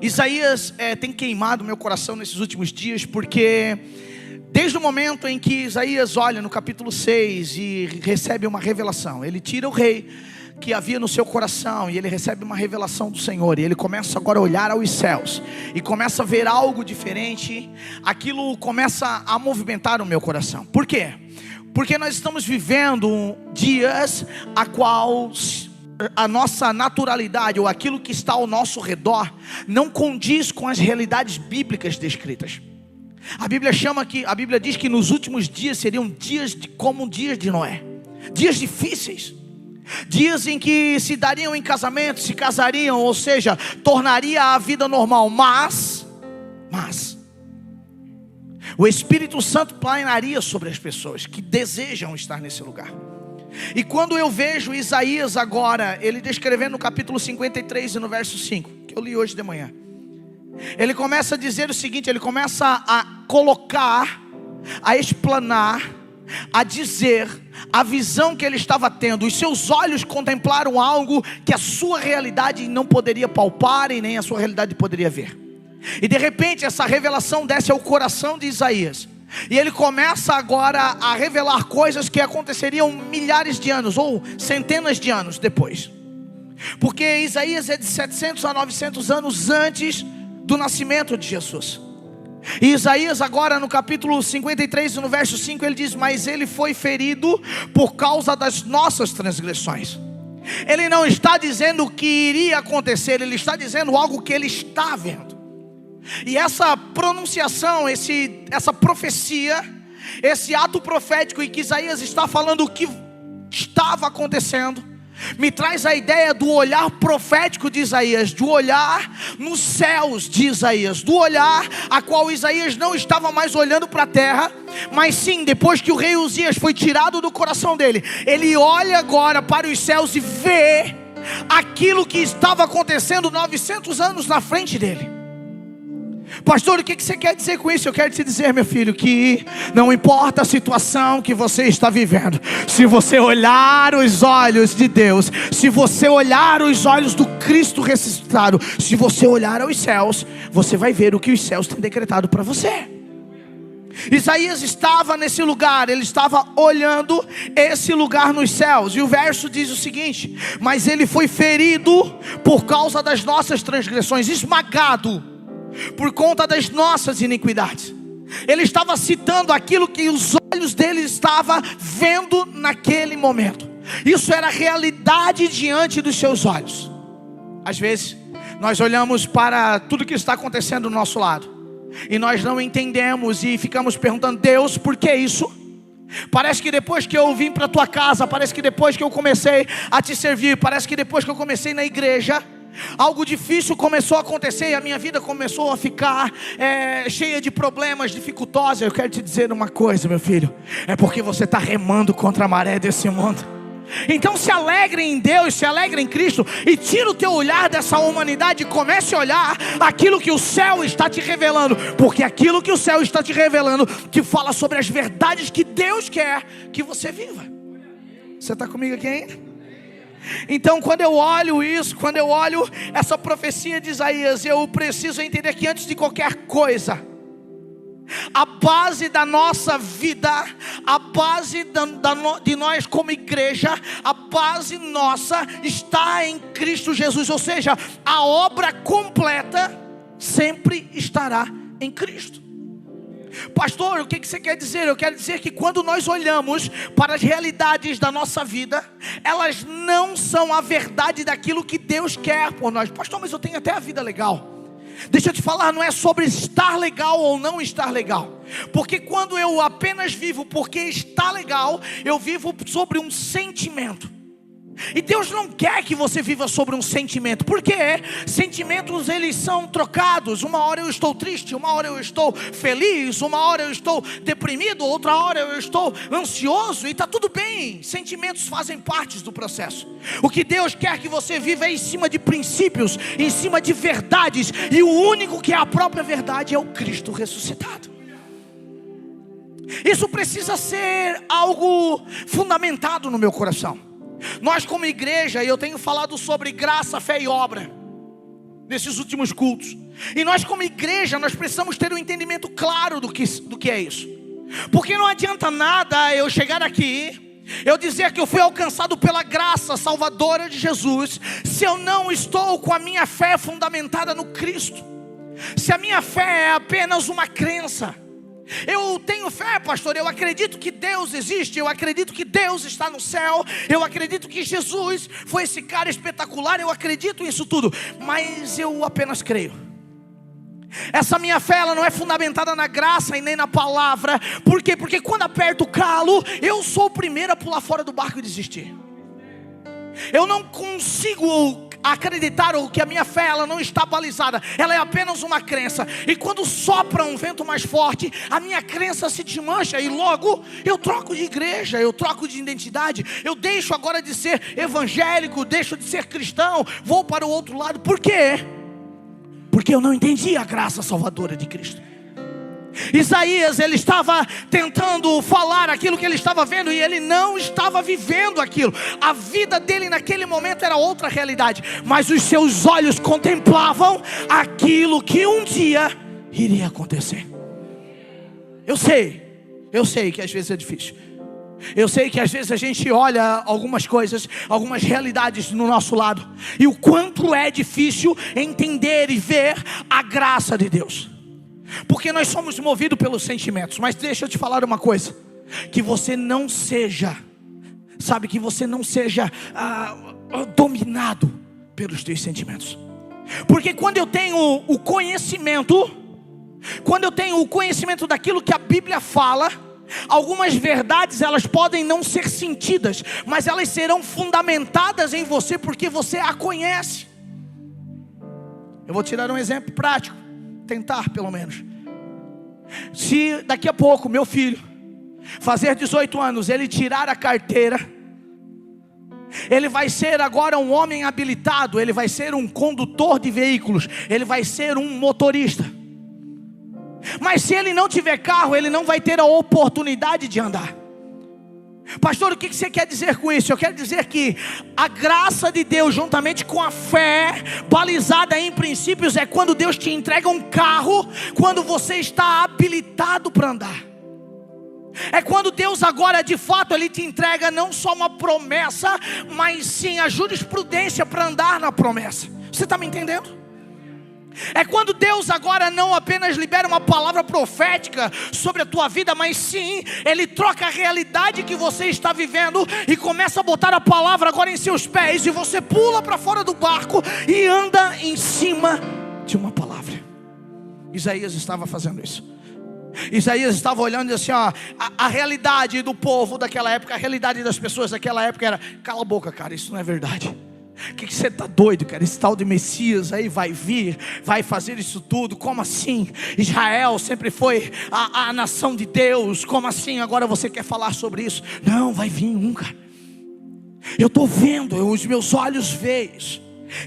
Isaías tem queimado meu coração nesses últimos dias, porque desde o momento em que Isaías olha no capítulo 6 e recebe uma revelação, ele tira o rei que havia no seu coração e ele recebe uma revelação do Senhor, e ele começa agora a olhar aos céus e começa a ver algo diferente. Aquilo começa a movimentar o meu coração. Por quê? Porque nós estamos vivendo dias a qual a nossa naturalidade, ou aquilo que está ao nosso redor, não condiz com as realidades bíblicas descritas. A Bíblia diz que nos últimos dias seriam dias como dias de Noé, dias difíceis, dias em que se dariam em casamento, se casariam, ou seja, tornaria a vida normal, mas o Espírito Santo planearia sobre as pessoas que desejam estar nesse lugar. E quando eu vejo Isaías agora, ele descrevendo no capítulo 53 e no verso 5, que eu li hoje de manhã, ele começa a dizer o seguinte, ele começa a colocar, a explanar, a dizer a visão que ele estava tendo. Os seus olhos contemplaram algo que a sua realidade não poderia palpar e nem a sua realidade poderia ver. E de repente essa revelação desce ao coração de Isaías, e ele começa agora a revelar coisas que aconteceriam milhares de anos ou centenas de anos depois, porque Isaías é de 700 a 900 anos antes do nascimento de Jesus. E Isaías agora no capítulo 53 no verso 5 ele diz: mas ele foi ferido por causa das nossas transgressões. Ele não está dizendo o que iria acontecer, ele está dizendo algo que ele está vendo. E essa pronunciação, essa profecia, esse ato profético em que Isaías está falando o que estava acontecendo, me traz a ideia do olhar profético de Isaías, do olhar nos céus de Isaías, do olhar a qual Isaías não estava mais olhando para a terra, mas sim, depois que o rei Uzias foi tirado do coração dele, ele olha agora para os céus e vê aquilo que estava acontecendo 900 anos na frente dele. Pastor, o que você quer dizer com isso? Eu quero te dizer, meu filho, que não importa a situação que você está vivendo, se você olhar os olhos de Deus, se você olhar os olhos do Cristo ressuscitado, se você olhar aos céus, você vai ver o que os céus têm decretado para você. Isaías estava nesse lugar, ele estava olhando esse lugar nos céus, e o verso diz o seguinte: mas ele foi ferido por causa das nossas transgressões, esmagado por conta das nossas iniquidades. Ele estava citando aquilo que os olhos dele estavam vendo naquele momento. Isso era realidade diante dos seus olhos. Às vezes nós olhamos para tudo que está acontecendo do nosso lado e nós não entendemos e ficamos perguntando: Deus, por que isso? Parece que depois que eu vim para a tua casa, parece que depois que eu comecei a te servir, parece que depois que eu comecei na igreja, algo difícil começou a acontecer e a minha vida começou a ficar cheia de problemas, dificultosa. Eu quero te dizer uma coisa, meu filho: é porque você está remando contra a maré desse mundo. Então se alegre em Deus, se alegre em Cristo, e tira o teu olhar dessa humanidade e comece a olhar aquilo que o céu está te revelando, porque aquilo que o céu está te revelando te fala sobre as verdades que Deus quer que você viva. Você está comigo aqui ainda? Então quando eu olho isso, quando eu olho essa profecia de Isaías, eu preciso entender que antes de qualquer coisa, a base da nossa vida, a base de nós como igreja, a base nossa está em Cristo Jesus. Ou seja, a obra completa sempre estará em Cristo. Pastor, o que você quer dizer? Eu quero dizer que quando nós olhamos para as realidades da nossa vida, elas não são a verdade daquilo que Deus quer por nós. Pastor, mas eu tenho até a vida legal. Deixa eu te falar, não é sobre estar legal ou não estar legal, porque quando eu apenas vivo porque está legal, eu vivo sobre um sentimento. E Deus não quer que você viva sobre um sentimento, porque sentimentos eles são trocados. Uma hora eu estou triste, uma hora eu estou feliz, uma hora eu estou deprimido, outra hora eu estou ansioso, e está tudo bem. Sentimentos fazem parte do processo. O que Deus quer que você viva é em cima de princípios, em cima de verdades, e o único que é a própria verdade é o Cristo ressuscitado. Isso precisa ser algo fundamentado no meu coração. Nós como igreja, e eu tenho falado sobre graça, fé e obra nesses últimos cultos. E nós como igreja, nós precisamos ter um entendimento claro do que é isso. Porque não adianta nada eu chegar aqui, eu dizer que eu fui alcançado pela graça salvadora de Jesus, se eu não estou com a minha fé fundamentada no Cristo. Se a minha fé é apenas uma crença. Eu tenho fé, pastor, eu acredito que Deus existe, eu acredito que Deus está no céu, eu acredito que Jesus foi esse cara espetacular, eu acredito nisso tudo, mas eu apenas creio. Essa minha fé, ela não é fundamentada na graça e nem na palavra. Por quê? Porque quando aperto o calo, eu sou o primeiro a pular fora do barco e desistir. Eu não consigo acreditar que a minha fé, ela não está balizada, ela é apenas uma crença. E quando sopra um vento mais forte, a minha crença se desmancha. E logo eu troco de igreja, eu troco de identidade. Eu deixo agora de ser evangélico, deixo de ser cristão, vou para o outro lado. Por quê? Porque eu não entendi a graça salvadora de Cristo. Isaías, ele estava tentando falar aquilo que ele estava vendo, e ele não estava vivendo aquilo. A vida dele naquele momento era outra realidade, mas os seus olhos contemplavam aquilo que um dia iria acontecer. Eu sei que às vezes é difícil. Eu sei que às vezes a gente olha algumas coisas, algumas realidades no nosso lado, e o quanto é difícil entender e ver a graça de Deus. Porque nós somos movidos pelos sentimentos. Mas deixa eu te falar uma coisa. Que você não seja, que você não seja dominado pelos teus sentimentos. Porque quando eu tenho o conhecimento, daquilo que a Bíblia fala, algumas verdades elas podem não ser sentidas, mas elas serão fundamentadas em você, porque você a conhece. Eu vou te dar um exemplo prático. Tentar pelo menos. Se daqui a pouco meu filho fazer 18 anos, ele tirar a carteira, ele vai ser agora um homem habilitado, ele vai ser um condutor de veículos, ele vai ser um motorista. Mas se ele não tiver carro, ele não vai ter a oportunidade de andar. Pastor, o que você quer dizer com isso? Eu quero dizer que a graça de Deus, juntamente com a fé balizada em princípios, é quando Deus te entrega um carro, quando você está habilitado para andar. É quando Deus agora de fato Ele te entrega não só uma promessa, mas sim a jurisprudência para andar na promessa. Você está me entendendo? É quando Deus agora não apenas libera uma palavra profética sobre a tua vida, mas sim, Ele troca a realidade que você está vivendo e começa a botar a palavra agora em seus pés, e você pula para fora do barco e anda em cima de uma palavra. Isaías estava fazendo isso. Isaías estava olhando assim, a realidade do povo daquela época, a realidade das pessoas daquela época era: cala a boca, cara, isso não é verdade. O que você está doido, cara? Esse tal de Messias aí vai vir, vai fazer isso tudo? Como assim? Israel sempre foi a nação de Deus. Como assim agora você quer falar sobre isso? Não, vai vir um, cara. Eu estou vendo, os meus olhos veem.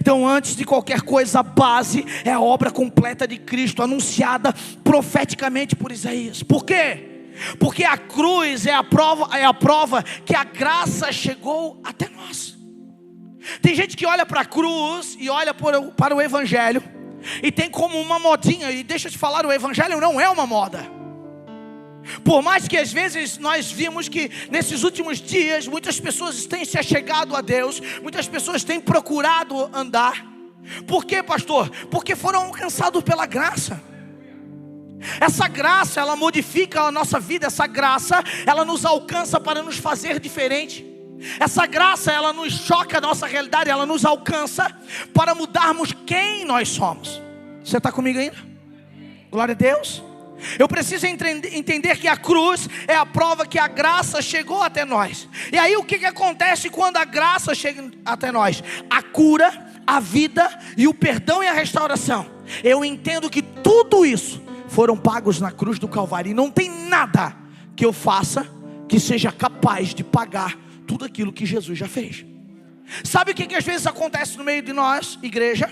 Então antes de qualquer coisa, a base é a obra completa de Cristo, anunciada profeticamente por Isaías. Por quê? Porque a cruz é a prova que a graça chegou até nós. Tem gente que olha para a cruz e olha para o Evangelho e tem como uma modinha. E deixa eu te falar, o Evangelho não é uma moda. Por mais que às vezes nós vimos que nesses últimos dias muitas pessoas têm se achegado a Deus, muitas pessoas têm procurado andar. Por quê, pastor? Porque foram alcançados pela graça. Essa graça, ela modifica a nossa vida. Essa graça, ela nos alcança para nos fazer diferente. Essa graça, ela nos choca a nossa realidade, ela nos alcança para mudarmos quem nós somos. Você está comigo ainda? Glória a Deus. Eu preciso entender que a cruz é a prova que a graça chegou até nós. E aí o que acontece quando a graça chega até nós? A cura, a vida e o perdão e a restauração. Eu entendo que tudo isso foram pagos na cruz do Calvário. E não tem nada que eu faça que seja capaz de pagar tudo aquilo que Jesus já fez. Sabe o que às vezes acontece no meio de nós, igreja?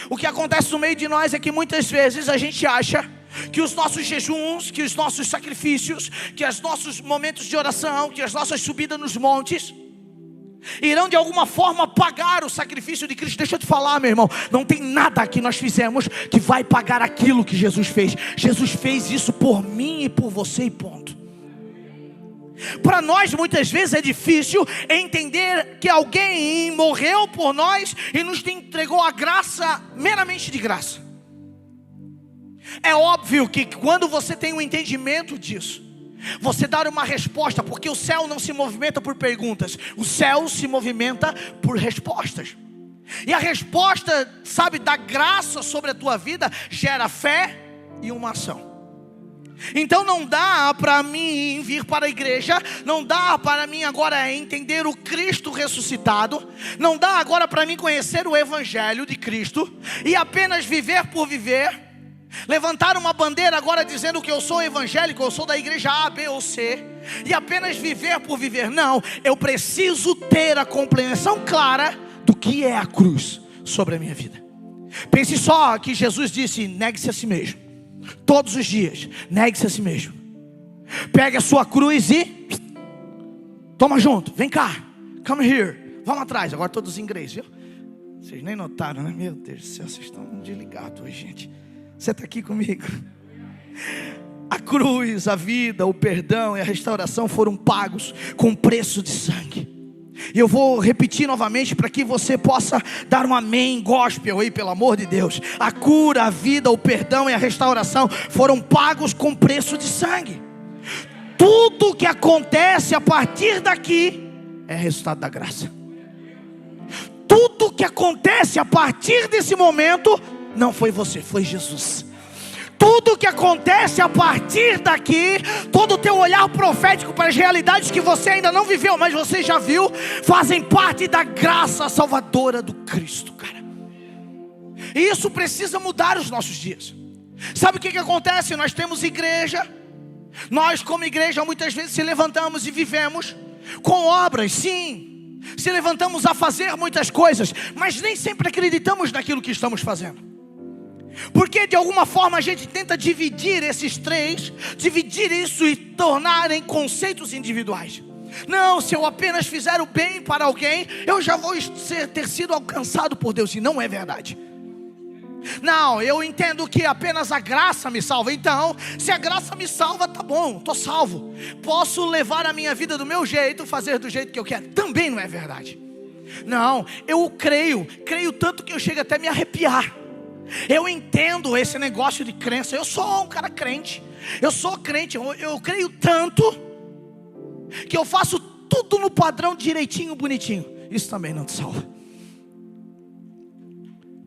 O que acontece no meio de nós é que muitas vezes a gente acha que os nossos jejuns, que os nossos sacrifícios, que os nossos momentos de oração, que as nossas subidas nos montes, irão de alguma forma pagar o sacrifício de Cristo. Deixa eu te falar, meu irmão, não tem nada que nós fizemos que vai pagar aquilo que Jesus fez. Jesus fez isso por mim e por você e ponto. Para nós muitas vezes é difícil entender que alguém morreu por nós e nos entregou a graça meramente de graça. É óbvio que quando você tem um entendimento disso, você dá uma resposta, porque o céu não se movimenta por perguntas, o céu se movimenta por respostas. E a resposta, sabe, da graça sobre a tua vida gera fé e uma ação. Então não dá para mim vir para a igreja, não dá para mim agora entender o Cristo ressuscitado, não dá agora para mim conhecer o Evangelho de Cristo e apenas viver por viver, levantar uma bandeira agora dizendo que eu sou evangélico, eu sou da igreja A, B ou C, e apenas viver por viver. Não, eu preciso ter a compreensão clara do que é a cruz sobre a minha vida. Pense só que Jesus disse: negue-se a si mesmo, todos os dias, negue-se a si mesmo. Pegue a sua cruz e toma junto, vem cá, come here, vamos atrás. Agora todos em inglês, viu? Vocês nem notaram, né? Meu Deus do céu, vocês estão desligados hoje, gente. Você está aqui comigo? A cruz, a vida, o perdão e a restauração foram pagos com preço de sangue. E eu vou repetir novamente para que você possa dar um amém gospel aí, pelo amor de Deus. A cura, a vida, o perdão e a restauração foram pagos com preço de sangue. Tudo que acontece a partir daqui é resultado da graça. Tudo que acontece a partir desse momento não foi você, foi Jesus. Tudo que acontece a partir daqui, todo o teu olhar profético para as realidades que você ainda não viveu, mas você já viu, fazem parte da graça salvadora do Cristo, cara. E isso precisa mudar os nossos dias. Sabe o que acontece? Nós temos igreja, nós como igreja muitas vezes se levantamos e vivemos com obras, sim, se levantamos a fazer muitas coisas, mas nem sempre acreditamos naquilo que estamos fazendo. Porque de alguma forma a gente tenta dividir esses três, dividir isso e tornar em conceitos individuais. Não, se eu apenas fizer o bem para alguém, eu já vou ter sido alcançado por Deus. E não é verdade. Não, eu entendo que apenas a graça me salva. Então, se a graça me salva, tá bom, estou salvo. Posso levar a minha vida do meu jeito, fazer do jeito que eu quero. Também não é verdade. Não, eu creio tanto que eu chego até a me arrepiar. Eu entendo esse negócio de crença. Eu sou um cara crente. Eu sou crente. Eu creio tanto que eu faço tudo no padrão direitinho, bonitinho. Isso também não te salva.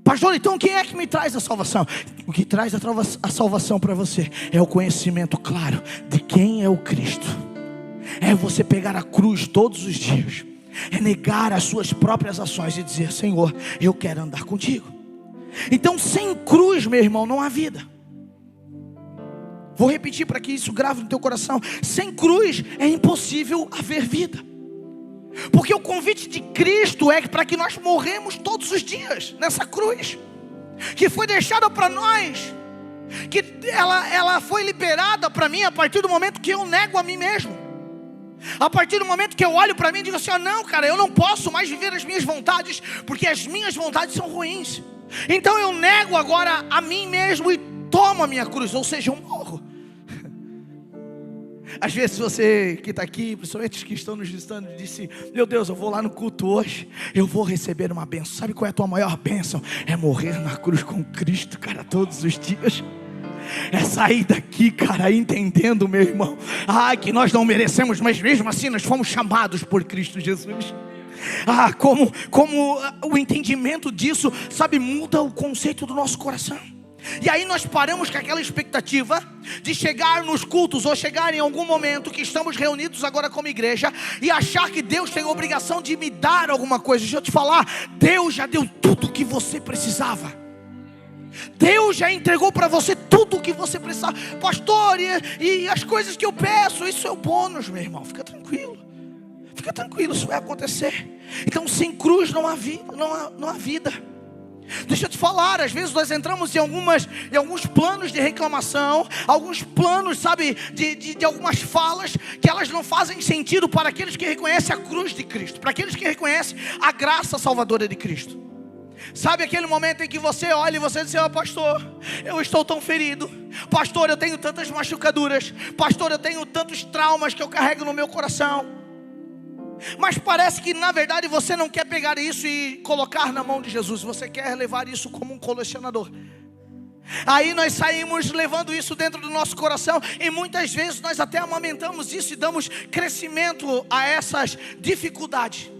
Pastor, então quem é que me traz a salvação? O que traz a salvação para você é o conhecimento claro de quem é o Cristo. É você pegar a cruz todos os dias. É negar as suas próprias ações e dizer: Senhor, eu quero andar contigo. Então sem cruz, meu irmão, não há vida. Vou repetir para que isso grave no teu coração. Sem cruz é impossível haver vida. Porque o convite de Cristo é para que nós morremos todos os dias nessa cruz, que foi deixada para nós, que ela foi liberada para mim a partir do momento que eu nego a mim mesmo. A partir do momento que eu olho para mim e digo assim: oh, não, cara, eu não posso mais viver as minhas vontades, porque as minhas vontades são ruins. Então eu nego agora a mim mesmo e tomo a minha cruz, ou seja, eu morro. Às vezes você que está aqui, principalmente os que estão nos visitando, disse: meu Deus, eu vou lá no culto hoje, eu vou receber uma bênção. Sabe qual é a tua maior bênção? É morrer na cruz com Cristo, cara, todos os dias. É sair daqui, cara, entendendo, meu irmão, que nós não merecemos, mas mesmo assim nós fomos chamados por Cristo Jesus. Como o entendimento disso, sabe, muda o conceito do nosso coração. E aí nós paramos com aquela expectativa de chegar nos cultos, ou chegar em algum momento que estamos reunidos agora como igreja, e achar que Deus tem a obrigação de me dar alguma coisa. Deixa eu te falar, Deus já deu tudo o que você precisava. Deus já entregou para você tudo o que você precisava. Pastor, e as coisas que eu peço, isso é o bônus, meu irmão. Fica tranquilo. Fica tranquilo, isso vai acontecer. Então sem cruz não há vida, não há vida. Deixa eu te falar, às vezes nós entramos em alguns planos de reclamação, alguns planos, sabe, de algumas falas que elas não fazem sentido para aqueles que reconhecem a cruz de Cristo, para aqueles que reconhecem a graça salvadora de Cristo. Sabe aquele momento em que você olha e você diz: "Oh, pastor, eu estou tão ferido. Pastor, eu tenho tantas machucaduras. Pastor, eu tenho tantos traumas que eu carrego no meu coração." Mas parece que na verdade você não quer pegar isso e colocar na mão de Jesus. Você quer levar isso como um colecionador. Aí nós saímos levando isso dentro do nosso coração, e muitas vezes nós até amamentamos isso e damos crescimento a essas dificuldades.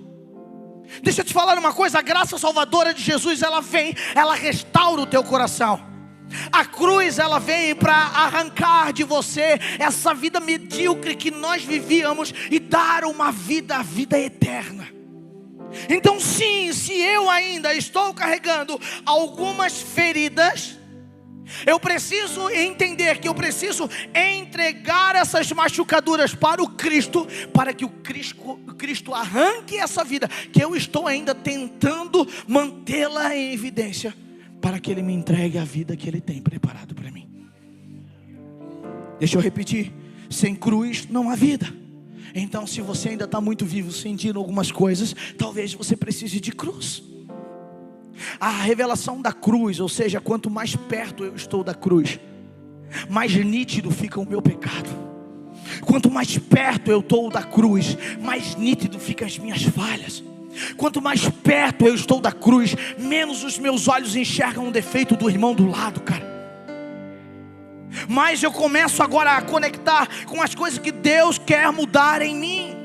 Deixa eu te falar uma coisa: a graça salvadora de Jesus, ela vem, ela restaura o teu coração. A cruz, ela vem para arrancar de você essa vida medíocre que nós vivíamos e dar uma vida, a vida eterna. Então sim, se eu ainda estou carregando algumas feridas, eu preciso entender que eu preciso entregar essas machucaduras para o Cristo, para que o Cristo arranque essa vida que eu estou ainda tentando mantê-la em evidência, para que Ele me entregue a vida que Ele tem preparado para mim. Deixa eu repetir: sem cruz não há vida. Então, se você ainda está muito vivo, sentindo algumas coisas, talvez você precise de cruz. A revelação da cruz, ou seja, quanto mais perto eu estou da cruz, mais nítido fica o meu pecado. Quanto mais perto eu estou da cruz, mais nítido ficam as minhas falhas. Quanto mais perto eu estou da cruz, menos os meus olhos enxergam o defeito do irmão do lado, cara. Mas eu começo agora a conectar com as coisas que Deus quer mudar em mim.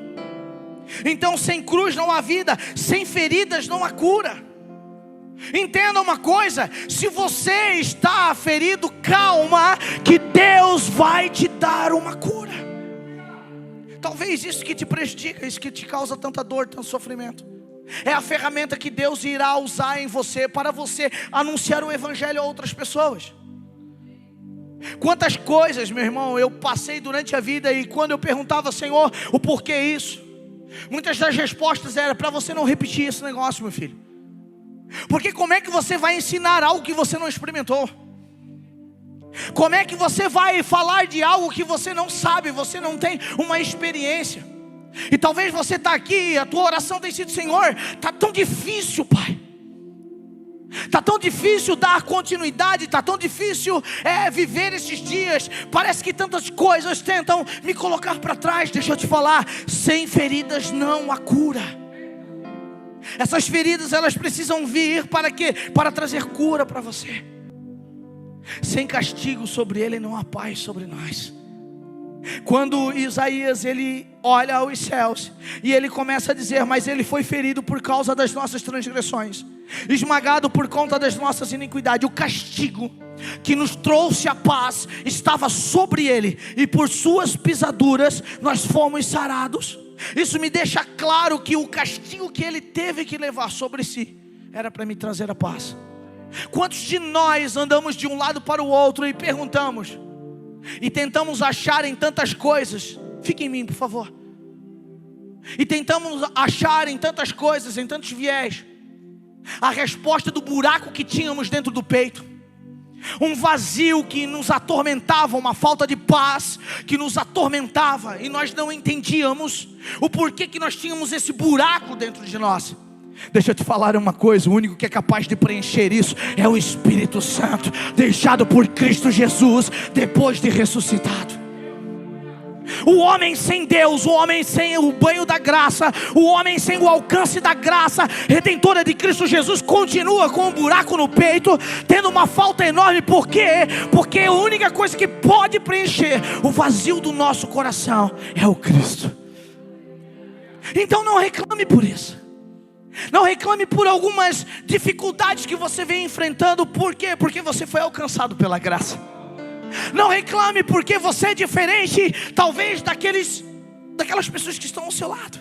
Então, sem cruz não há vida, sem feridas não há cura. Entenda uma coisa: se você está ferido, calma, que Deus vai te dar uma cura. Talvez isso que te prejudica, isso que te causa tanta dor, tanto sofrimento, é a ferramenta que Deus irá usar em você, para você anunciar o Evangelho a outras pessoas. Quantas coisas, meu irmão, eu passei durante a vida, e quando eu perguntava: Senhor, o porquê isso? Muitas das respostas eram: para você não repetir esse negócio, meu filho. Porque como é que você vai ensinar algo que você não experimentou? Como é que você vai falar de algo que você não sabe, você não tem uma experiência? E talvez você está aqui, a tua oração tem sido: Senhor, está tão difícil, Pai. Está tão difícil dar continuidade, está tão difícil viver esses dias. Parece que tantas coisas tentam me colocar para trás. Deixa eu te falar: sem feridas não há cura. Essas feridas, elas precisam vir para quê? Para trazer cura para você. Sem castigo sobre ele não há paz sobre nós. Quando Isaías, ele olha aos céus e ele começa a dizer: mas ele foi ferido por causa das nossas transgressões, esmagado por conta das nossas iniquidades. O castigo que nos trouxe a paz estava sobre ele, e por suas pisaduras nós fomos sarados. Isso me deixa claro que o castigo que ele teve que levar sobre si era para me trazer a paz. Quantos de nós andamos de um lado para o outro e perguntamos e tentamos achar em tantas coisas: fique em mim, por favor. E tentamos achar em tantas coisas, em tantos viés, a resposta do buraco que tínhamos dentro do peito. Um vazio que nos atormentava, uma falta de paz que nos atormentava, e nós não entendíamos o porquê que nós tínhamos esse buraco dentro de nós. Deixa eu te falar uma coisa: o único que é capaz de preencher isso é o Espírito Santo, deixado por Cristo Jesus depois de ressuscitado. O homem sem Deus, o homem sem o banho da graça, o homem sem o alcance da graça redentora de Cristo Jesus, continua com um buraco no peito, tendo uma falta enorme. Por quê? Porque a única coisa que pode preencher o vazio do nosso coração é o Cristo. Então não reclame por isso. Não reclame por algumas dificuldades que você vem enfrentando. Por quê? Porque você foi alcançado pela graça. Não reclame porque você é diferente, talvez, daquelas pessoas que estão ao seu lado.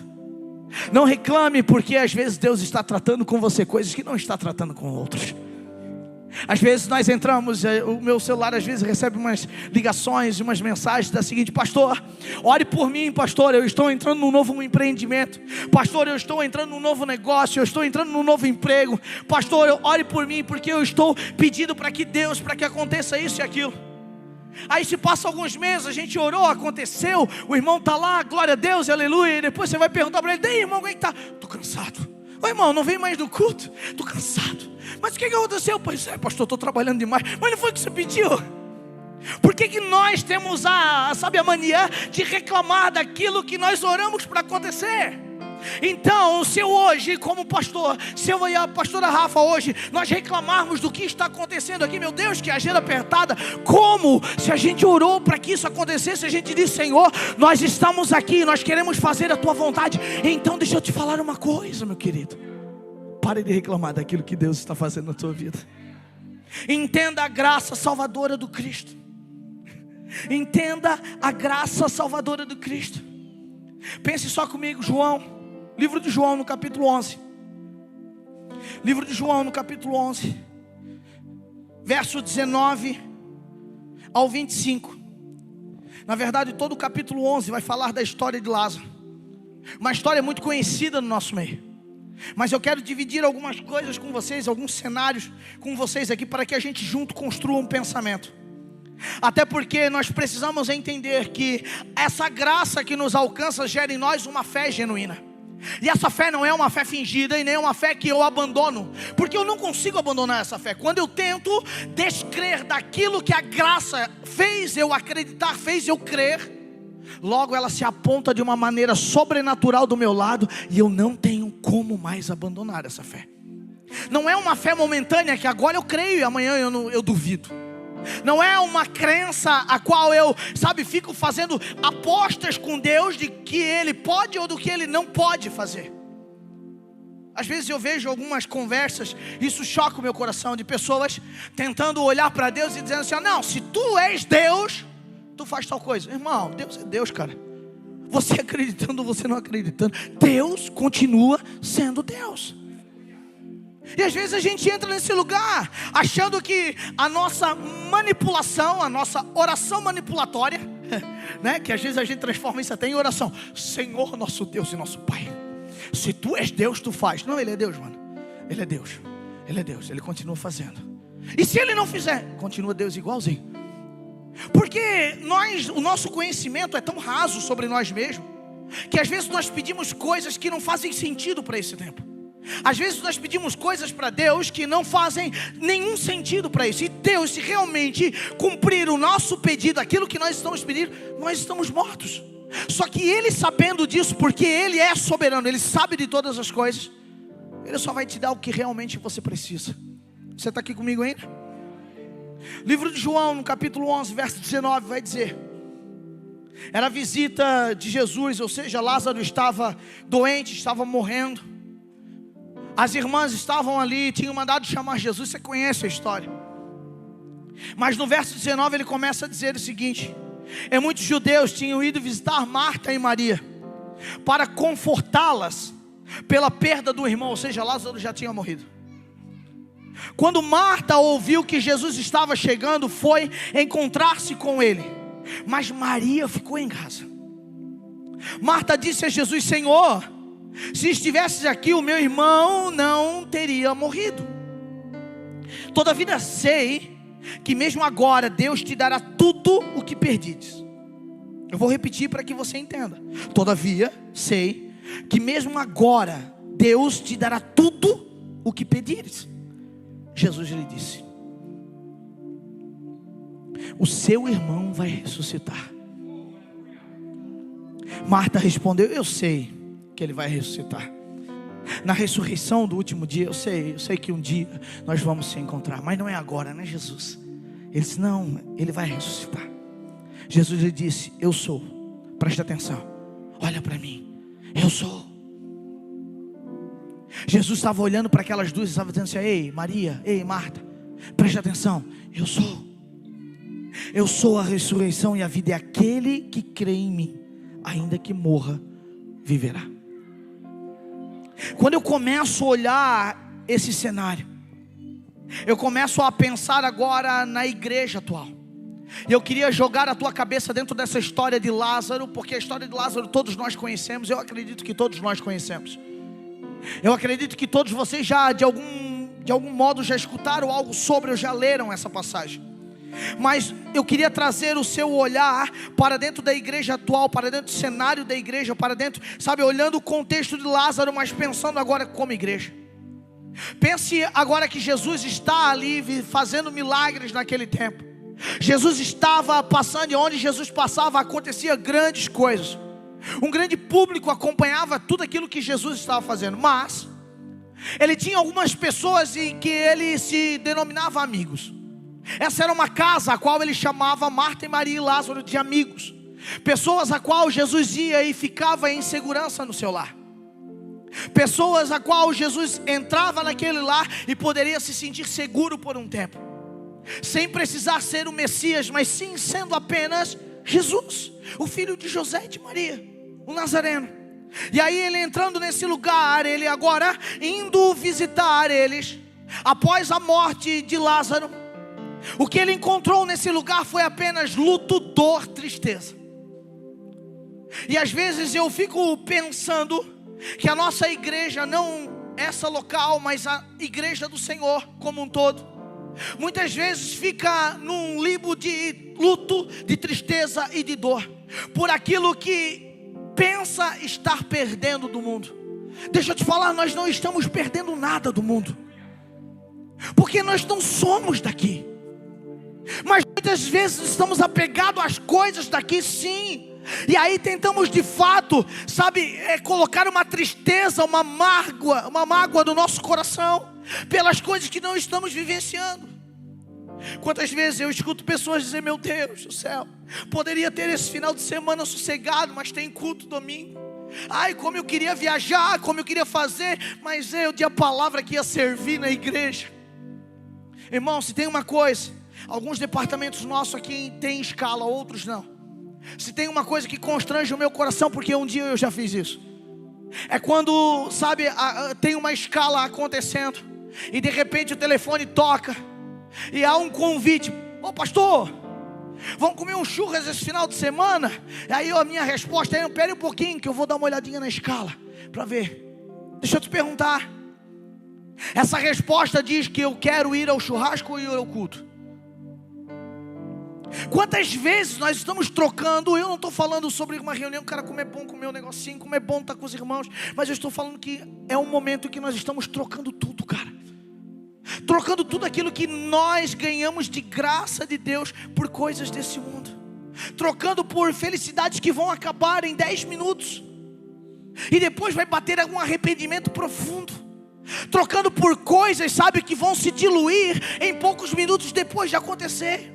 Não reclame porque às vezes Deus está tratando com você coisas que não está tratando com outros. Às vezes nós entramos, o meu celular às vezes recebe umas ligações, umas mensagens da seguinte: pastor, ore por mim, pastor, eu estou entrando num novo empreendimento, pastor, eu estou entrando num novo negócio, eu estou entrando num novo emprego, pastor, ore por mim, porque eu estou pedindo para que Deus, para que aconteça isso e aquilo. Aí se passa alguns meses, a gente orou, aconteceu, o irmão está lá, glória a Deus, aleluia, e depois você vai perguntar para ele: ei irmão, como é que está? Estou cansado. Ô irmão, não vem mais no culto? Estou cansado. Mas o que aconteceu? Pois é, pastor, estou trabalhando demais. Mas não foi o que você pediu? Por que nós temos a mania de reclamar daquilo que nós oramos para acontecer? Então, se eu hoje, como pastor, se eu e a pastora Rafa hoje, nós reclamarmos do que está acontecendo aqui, meu Deus, que agenda apertada, como se a gente orou para que isso acontecesse, a gente disse: Senhor, nós estamos aqui, nós queremos fazer a tua vontade. Então deixa eu te falar uma coisa, meu querido, pare de reclamar daquilo que Deus está fazendo na tua vida. Entenda a graça salvadora do Cristo. Entenda a graça salvadora do Cristo. Pense só comigo, João, livro de João no capítulo 11. Livro de João no capítulo 11, verso 19 ao 25. Na verdade todo o capítulo 11 vai falar da história de Lázaro. Uma história muito conhecida no nosso meio. Mas eu quero dividir algumas coisas com vocês, alguns cenários com vocês aqui, para que a gente junto construa um pensamento. Até porque nós precisamos entender que essa graça que nos alcança gera em nós uma fé genuína. E essa fé não é uma fé fingida e nem uma fé que eu abandono, porque eu não consigo abandonar essa fé. Quando eu tento descrer daquilo que a graça fez eu acreditar, fez eu crer, logo ela se aponta de uma maneira sobrenatural do meu lado, e eu não tenho como mais abandonar essa fé. Não é uma fé momentânea que agora eu creio e amanhã eu duvido. Não é uma crença a qual eu, fico fazendo apostas com Deus de que Ele pode ou do que Ele não pode fazer. Às vezes eu vejo algumas conversas, isso choca o meu coração, de pessoas tentando olhar para Deus e dizendo assim: não, se tu és Deus, tu faz tal coisa. Irmão, Deus é Deus, cara. Você acreditando ou você não acreditando, Deus continua sendo Deus. E às vezes a gente entra nesse lugar achando que a nossa manipulação, a nossa oração manipulatória, né, que às vezes a gente transforma isso até em oração: Senhor nosso Deus e nosso Pai, se tu és Deus, tu faz. Não, Ele é Deus, mano. Ele é Deus. Ele é Deus, Ele continua fazendo. E se Ele não fizer, continua Deus igualzinho. Porque o nosso conhecimento é tão raso sobre nós mesmos, que às vezes nós pedimos coisas que não fazem sentido para esse tempo. Às vezes nós pedimos coisas para Deus que não fazem nenhum sentido para isso. E Deus, se realmente cumprir o nosso pedido, aquilo que nós estamos pedindo, nós estamos mortos. Só que Ele, sabendo disso, porque Ele é soberano, Ele sabe de todas as coisas, Ele só vai te dar o que realmente você precisa. Você está aqui comigo ainda? Livro de João, no capítulo 11, verso 19, vai dizer: era a visita de Jesus, ou seja, Lázaro estava doente, estava morrendo. As irmãs estavam ali, tinham mandado chamar Jesus. Você conhece a história. Mas no verso 19 ele começa a dizer o seguinte: e muitos judeus tinham ido visitar Marta e Maria para confortá-las pela perda do irmão, ou seja, Lázaro já tinha morrido. Quando Marta ouviu que Jesus estava chegando, foi encontrar-se com ele, mas Maria ficou em casa. Marta disse a Jesus: Senhor, se estivesses aqui, o meu irmão não teria morrido. Todavia sei que mesmo agora Deus te dará tudo o que perdides. Eu vou repetir para que você entenda. Todavia sei que mesmo agora Deus te dará tudo o que pedires. Jesus lhe disse: o seu irmão vai ressuscitar. Marta respondeu: eu sei que ele vai ressuscitar. Na ressurreição do último dia, eu sei que um dia nós vamos se encontrar, mas não é agora, né, Jesus? Ele disse: não, ele vai ressuscitar. Jesus lhe disse: eu sou. Preste atenção, olha para mim, eu sou. Jesus estava olhando para aquelas duas e estava dizendo assim: ei Maria, ei Marta, preste atenção, eu sou. Eu sou a ressurreição e a vida, e aquele que crê em mim, ainda que morra, viverá. Quando eu começo a olhar esse cenário, eu começo a pensar agora na igreja atual. E eu queria jogar a tua cabeça dentro dessa história de Lázaro, porque a história de Lázaro todos nós conhecemos. Eu acredito que todos nós conhecemos. Eu acredito que todos vocês já de algum modo já escutaram algo sobre, ou já leram essa passagem. Mas eu queria trazer o seu olhar para dentro da igreja atual, para dentro do cenário da igreja, para dentro, sabe, olhando o contexto de Lázaro, mas pensando agora como igreja. Pense agora que Jesus está ali fazendo milagres naquele tempo. Jesus estava passando, e onde Jesus passava acontecia grandes coisas. Um grande público acompanhava tudo aquilo que Jesus estava fazendo. Mas ele tinha algumas pessoas em que ele se denominava amigos. Essa era uma casa a qual ele chamava Marta e Maria e Lázaro de amigos. Pessoas a qual Jesus ia e ficava em segurança no seu lar. Pessoas a qual Jesus entrava naquele lar e poderia se sentir seguro por um tempo, sem precisar ser o Messias, mas sim sendo apenas Jesus, o filho de José e de Maria, o Nazareno. E aí ele entrando nesse lugar, ele agora indo visitar eles, após a morte de Lázaro, o que ele encontrou nesse lugar foi apenas luto, dor, tristeza. E às vezes eu fico pensando que a nossa igreja, não essa local, mas a igreja do Senhor como um todo, muitas vezes fica num limbo de luto, de tristeza e de dor, por aquilo que pensa estar perdendo do mundo. Deixa eu te falar, nós não estamos perdendo nada do mundo, porque nós não somos daqui. Mas muitas vezes estamos apegados às coisas daqui, sim. E aí tentamos de fato, sabe, colocar uma tristeza, uma mágoa no nosso coração, pelas coisas que não estamos vivenciando. Quantas vezes eu escuto pessoas dizer: meu Deus do céu, poderia ter esse final de semana sossegado, mas tem culto domingo. Ai, como eu queria viajar, como eu queria fazer, mas eu tinha a palavra que ia servir na igreja. Irmão, se tem uma coisa, alguns departamentos nossos aqui têm escala, outros não. Se tem uma coisa que constrange o meu coração, porque um dia eu já fiz isso, é quando, sabe, tem uma escala acontecendo e de repente o telefone toca e há um convite: ô pastor, vamos comer um churras esse final de semana? E aí a minha resposta é: espere um pouquinho que eu vou dar uma olhadinha na escala para ver. Deixa eu te perguntar, essa resposta diz que eu quero ir ao churrasco ou ir ao culto? Quantas vezes nós estamos trocando? Eu não estou falando sobre uma reunião, cara, como é bom comer um negocinho, como é bom estar com os irmãos, mas eu estou falando que é um momento que nós estamos trocando tudo, cara. Trocando tudo aquilo que nós ganhamos de graça de Deus por coisas desse mundo. Trocando por felicidades que vão acabar em 10 minutos e depois vai bater algum arrependimento profundo. Trocando por coisas, sabe, que vão se diluir em poucos minutos depois de acontecer.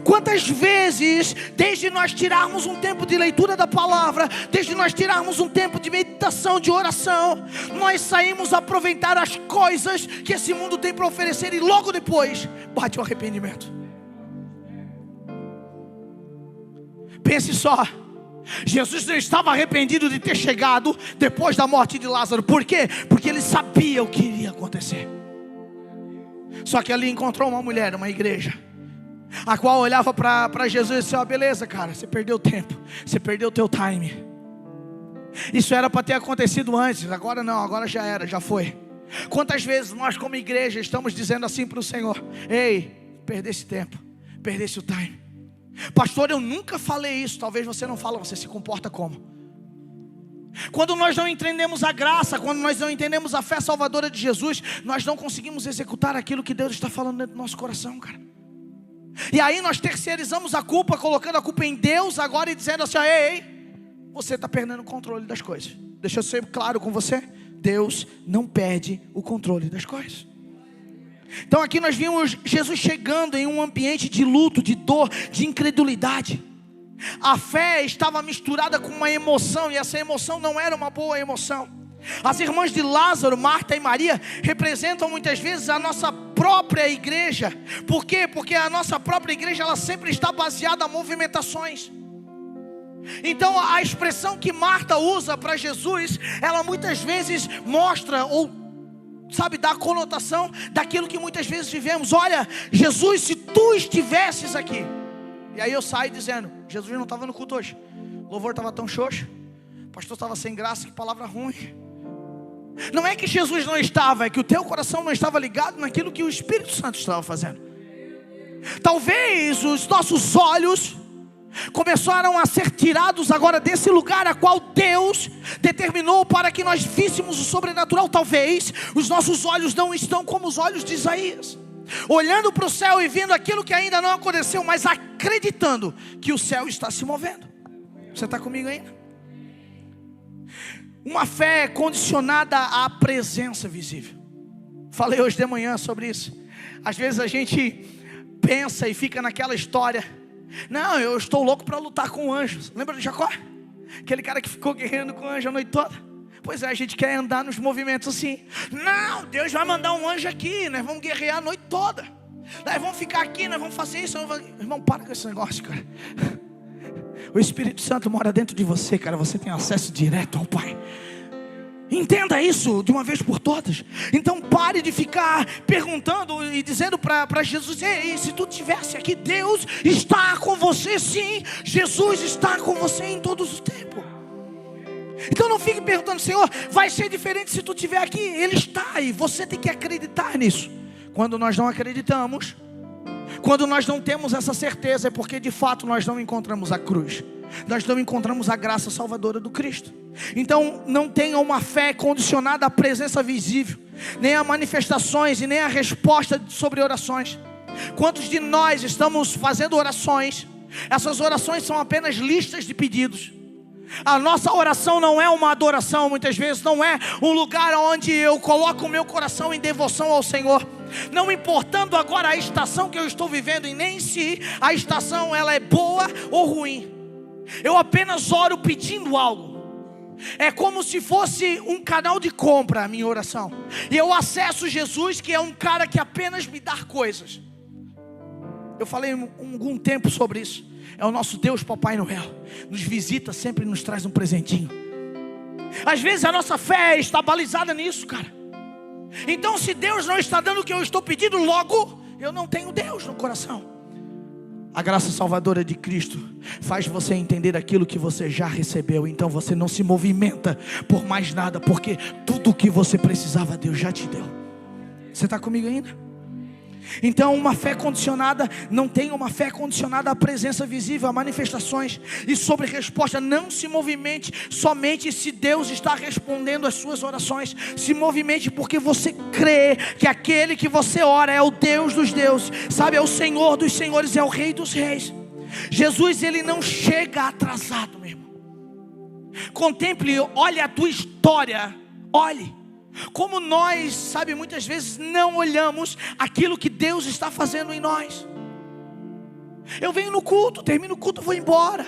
Quantas vezes, desde nós tirarmos um tempo de leitura da palavra, desde nós tirarmos um tempo de meditação, de oração, nós saímos a aproveitar as coisas que esse mundo tem para oferecer e logo depois bate o arrependimento. Pense só, Jesus não estava arrependido de ter chegado depois da morte de Lázaro. Por quê? Porque ele sabia o que iria acontecer. Só que ali encontrou uma mulher, uma igreja, a qual olhava para Jesus e disse: ó, beleza, cara, você perdeu tempo, você perdeu o teu time. Isso era para ter acontecido antes, agora não, agora já era, já foi. Quantas vezes nós como igreja estamos dizendo assim para o Senhor: ei, perdesse tempo, perdesse o time. Pastor, eu nunca falei isso. Talvez você não fala, você se comporta como? Quando nós não entendemos a graça, quando nós não entendemos a fé salvadora de Jesus, nós não conseguimos executar aquilo que Deus está falando dentro do nosso coração, cara. E aí nós terceirizamos a culpa, colocando a culpa em Deus agora e dizendo assim: ei, você está perdendo o controle das coisas. Deixa eu ser claro com você: Deus não perde o controle das coisas. Então aqui nós vimos Jesus chegando em um ambiente de luto, de dor, de incredulidade. A fé estava misturada com uma emoção, e essa emoção não era uma boa emoção. As irmãs de Lázaro, Marta e Maria, representam muitas vezes a nossa própria igreja. Por quê? Porque a nossa própria igreja, ela sempre está baseada em movimentações. Então a expressão que Marta usa para Jesus, ela muitas vezes mostra ou sabe, dá a conotação daquilo que muitas vezes vivemos. Olha, Jesus, se tu estivesses aqui. E aí eu saio dizendo, Jesus não estava no culto hoje, o louvor estava tão xoxo, o pastor estava sem graça, que palavra ruim. Não é que Jesus não estava, é que o teu coração não estava ligado naquilo que o Espírito Santo estava fazendo. Talvez os nossos olhos começaram a ser tirados agora desse lugar a qual Deus determinou para que nós víssemos o sobrenatural. Talvez os nossos olhos não estão como os olhos de Isaías, olhando para o céu e vendo aquilo que ainda não aconteceu, mas acreditando que o céu está se movendo. Você está comigo ainda? Uma fé condicionada à presença visível. Falei hoje de manhã sobre isso. Às vezes a gente pensa e fica naquela história: não, eu estou louco para lutar com anjos. Lembra de Jacó? Aquele cara que ficou guerreando com anjo a noite toda. Pois é, a gente quer andar nos movimentos assim. Não, Deus vai mandar um anjo aqui, nós vamos guerrear a noite toda. Nós vamos ficar aqui, nós vamos fazer isso. Irmão, para com esse negócio, cara. O Espírito Santo mora dentro de você, cara. Você tem acesso direto ao Pai. Entenda isso de uma vez por todas. Então pare de ficar perguntando e dizendo para Jesus: ei, se tu estivesse aqui, Deus está com você. Sim, Jesus está com você em todos os tempos. Então não fique perguntando: Senhor, vai ser diferente se tu estiver aqui. Ele está aí, você tem que acreditar nisso. Quando nós não acreditamos, quando nós não temos essa certeza, é porque de fato nós não encontramos a cruz, nós não encontramos a graça salvadora do Cristo. Então não tenha uma fé condicionada à presença visível, nem a manifestações e nem a resposta sobre orações. Quantos de nós estamos fazendo orações? Essas orações são apenas listas de pedidos. A nossa oração não é uma adoração, muitas vezes não é um lugar onde eu coloco o meu coração em devoção ao Senhor, não importando agora a estação que eu estou vivendo, e nem se a estação ela é boa ou ruim. Eu apenas oro pedindo algo. É como se fosse um canal de compra a minha oração, e eu acesso Jesus, que é um cara que apenas me dá coisas. Eu falei algum tempo sobre isso. É o nosso Deus Papai Noel, nos visita sempre e nos traz um presentinho. Às vezes a nossa fé está balizada nisso, cara. Então se Deus não está dando o que eu estou pedindo, logo eu não tenho Deus no coração. A graça salvadora de Cristo faz você entender aquilo que você já recebeu. Então você não se movimenta por mais nada, porque tudo o que você precisava Deus já te deu. Você está comigo ainda? Então uma fé condicionada, não tem uma fé condicionada à presença visível, a manifestações e sobre resposta. Não se movimente somente se Deus está respondendo as suas orações. Se movimente porque você crê que aquele que você ora é o Deus dos deuses, sabe, é o Senhor dos senhores, é o Rei dos reis. Jesus, ele não chega atrasado, meu irmão. Contemple, olhe a tua história, olhe como nós, sabe, muitas vezes não olhamos aquilo que Deus está fazendo em nós. Eu venho no culto, termino o culto, vou embora.